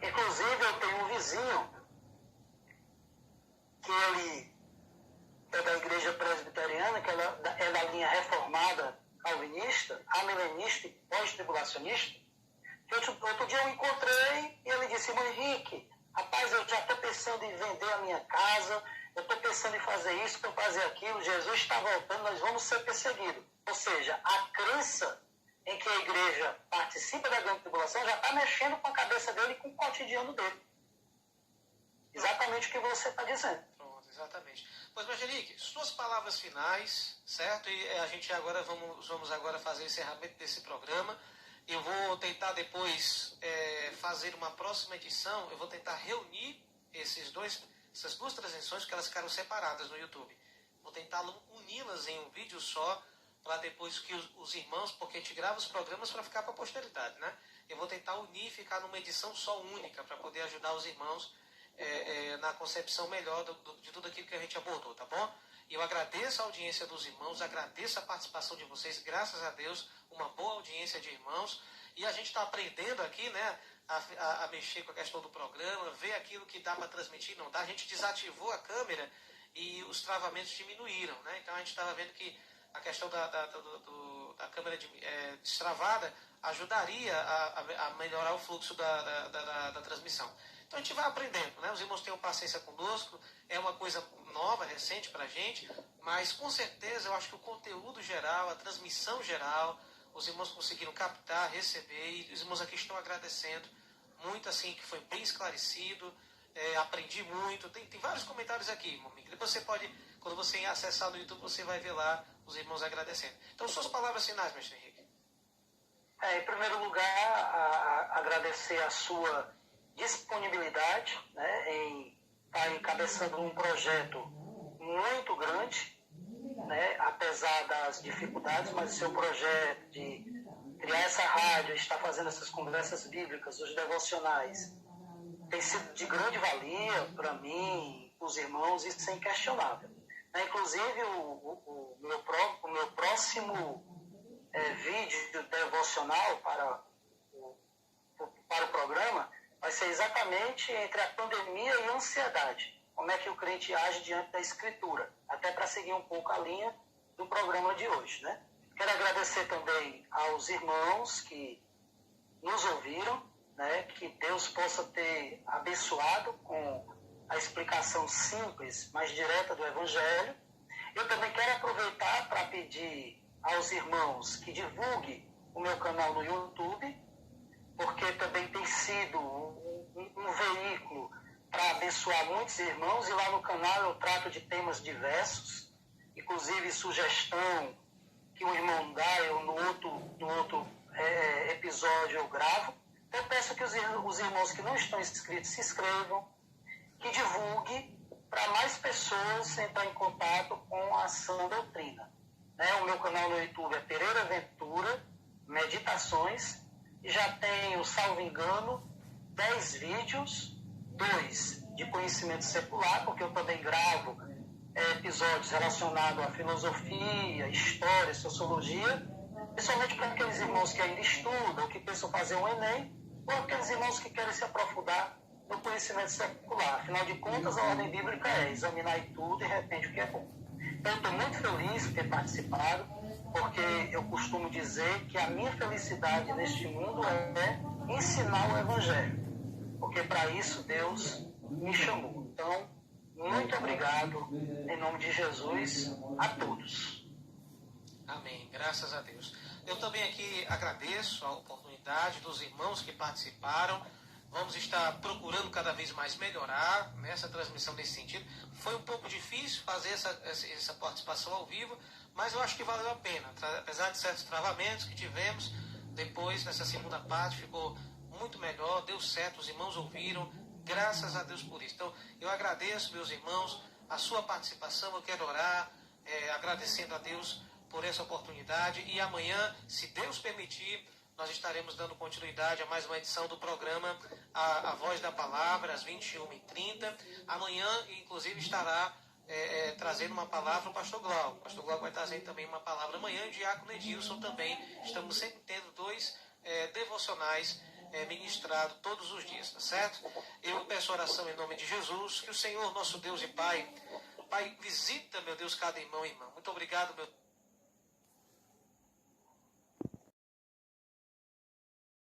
Inclusive, eu tenho um vizinho que ele é da igreja presbiteriana, que ela é da linha reformada calvinista, amilenista e pós-tribulacionista. Outro dia eu encontrei e ele disse: irmão Henrique, rapaz, eu já estou pensando em vender a minha casa, eu estou pensando em fazer isso, para fazer aquilo, Jesus está voltando, nós vamos ser perseguidos. Ou seja, a crença em que a igreja participa da grande tribulação já está mexendo com a cabeça dele e com o cotidiano dele. Exatamente o que você está dizendo. Pronto, exatamente. Pois, Angelique, suas palavras finais, certo? E a gente agora vamos agora fazer o encerramento desse programa. Eu vou tentar depois fazer uma próxima edição, eu vou tentar reunir essas duas transmissões, que elas ficaram separadas no YouTube. Vou tentar uni-las em um vídeo só, para depois que os irmãos, porque a gente grava os programas para ficar para a posteridade, né? Eu vou tentar unir e ficar numa edição só única, para poder ajudar os irmãos na concepção melhor de tudo aquilo que a gente abordou, tá bom? E eu agradeço a audiência dos irmãos, agradeço a participação de vocês, graças a Deus, uma boa audiência de irmãos. E a gente está aprendendo aqui, né, a mexer com a questão do programa, ver aquilo que dá para transmitir, não dá. A gente desativou a câmera e os travamentos diminuíram, né? Então a gente estava vendo que a questão da câmera destravada ajudaria a melhorar o fluxo da transmissão. Então a gente vai aprendendo, né? Os irmãos tenham paciência conosco, é uma coisa nova, recente para a gente, mas com certeza eu acho que o conteúdo geral, a transmissão geral, os irmãos conseguiram captar, receber, e os irmãos aqui estão agradecendo muito, assim, que foi bem esclarecido, aprendi muito, tem vários comentários aqui, irmão. Depois você pode, quando você acessar no YouTube, você vai ver lá os irmãos agradecendo. Então, suas palavras finais, mestre Henrique. Em primeiro lugar, agradecer a sua disponibilidade, né, em estar encabeçando um projeto muito grande, né, apesar das dificuldades, mas o seu projeto de criar essa rádio, estar fazendo essas conversas bíblicas, os devocionais, tem sido de grande valia para mim, para os irmãos, isso é inquestionável. Inclusive, o meu próximo vídeo devocional para o programa vai ser exatamente entre a pandemia e a ansiedade. Como é que o crente age diante da Escritura, até para seguir um pouco a linha do programa de hoje, né? Quero agradecer também aos irmãos que nos ouviram, né? Que Deus possa ter abençoado com a explicação simples, mas direta do Evangelho. Eu também quero aproveitar para pedir aos irmãos que divulguem o meu canal no YouTube, porque também tem sido um veículo para abençoar muitos irmãos, e lá no canal eu trato de temas diversos, inclusive sugestão que o irmão dá, eu no outro episódio eu gravo. Eu peço que os irmãos que não estão inscritos se inscrevam, que divulgue para mais pessoas entrar em contato com a sã doutrina. O meu canal no YouTube é Pereira Ventura Meditações, e já tenho, salvo engano, 10 vídeos, 2 de conhecimento secular, porque eu também gravo episódios relacionados à filosofia, história, sociologia, principalmente para aqueles irmãos que ainda estudam, que pensam fazer um Enem, ou aqueles irmãos que querem se aprofundar no conhecimento secular. Afinal de contas, a ordem bíblica é examinar tudo e repente o que é bom. Então, eu estou muito feliz de ter participado, porque eu costumo dizer que a minha felicidade neste mundo é ensinar o Evangelho, porque para isso Deus me chamou. Então, muito obrigado, em nome de Jesus, a todos. Amém, graças a Deus. Eu também aqui agradeço a oportunidade dos irmãos que participaram. Vamos estar procurando cada vez mais melhorar nessa transmissão nesse sentido. Foi um pouco difícil fazer essa participação ao vivo, mas eu acho que valeu a pena. Apesar de certos travamentos que tivemos, depois, nessa segunda parte, ficou muito melhor, deu certo, os irmãos ouviram, graças a Deus por isso. Então, eu agradeço, meus irmãos, a sua participação. Eu quero orar, agradecendo a Deus por essa oportunidade, e amanhã, se Deus permitir, nós estaremos dando continuidade a mais uma edição do programa A Voz da Palavra, às 21h30. Amanhã, inclusive, estará trazendo uma palavra o pastor Glauco. O pastor Glauco vai trazer também uma palavra amanhã, e o diácono Edilson também. Estamos sempre tendo 2 devocionais ministrados todos os dias, tá certo? Eu peço oração em nome de Jesus, que o Senhor, nosso Deus e Pai, visita, meu Deus, cada irmão e irmã. Muito obrigado, meu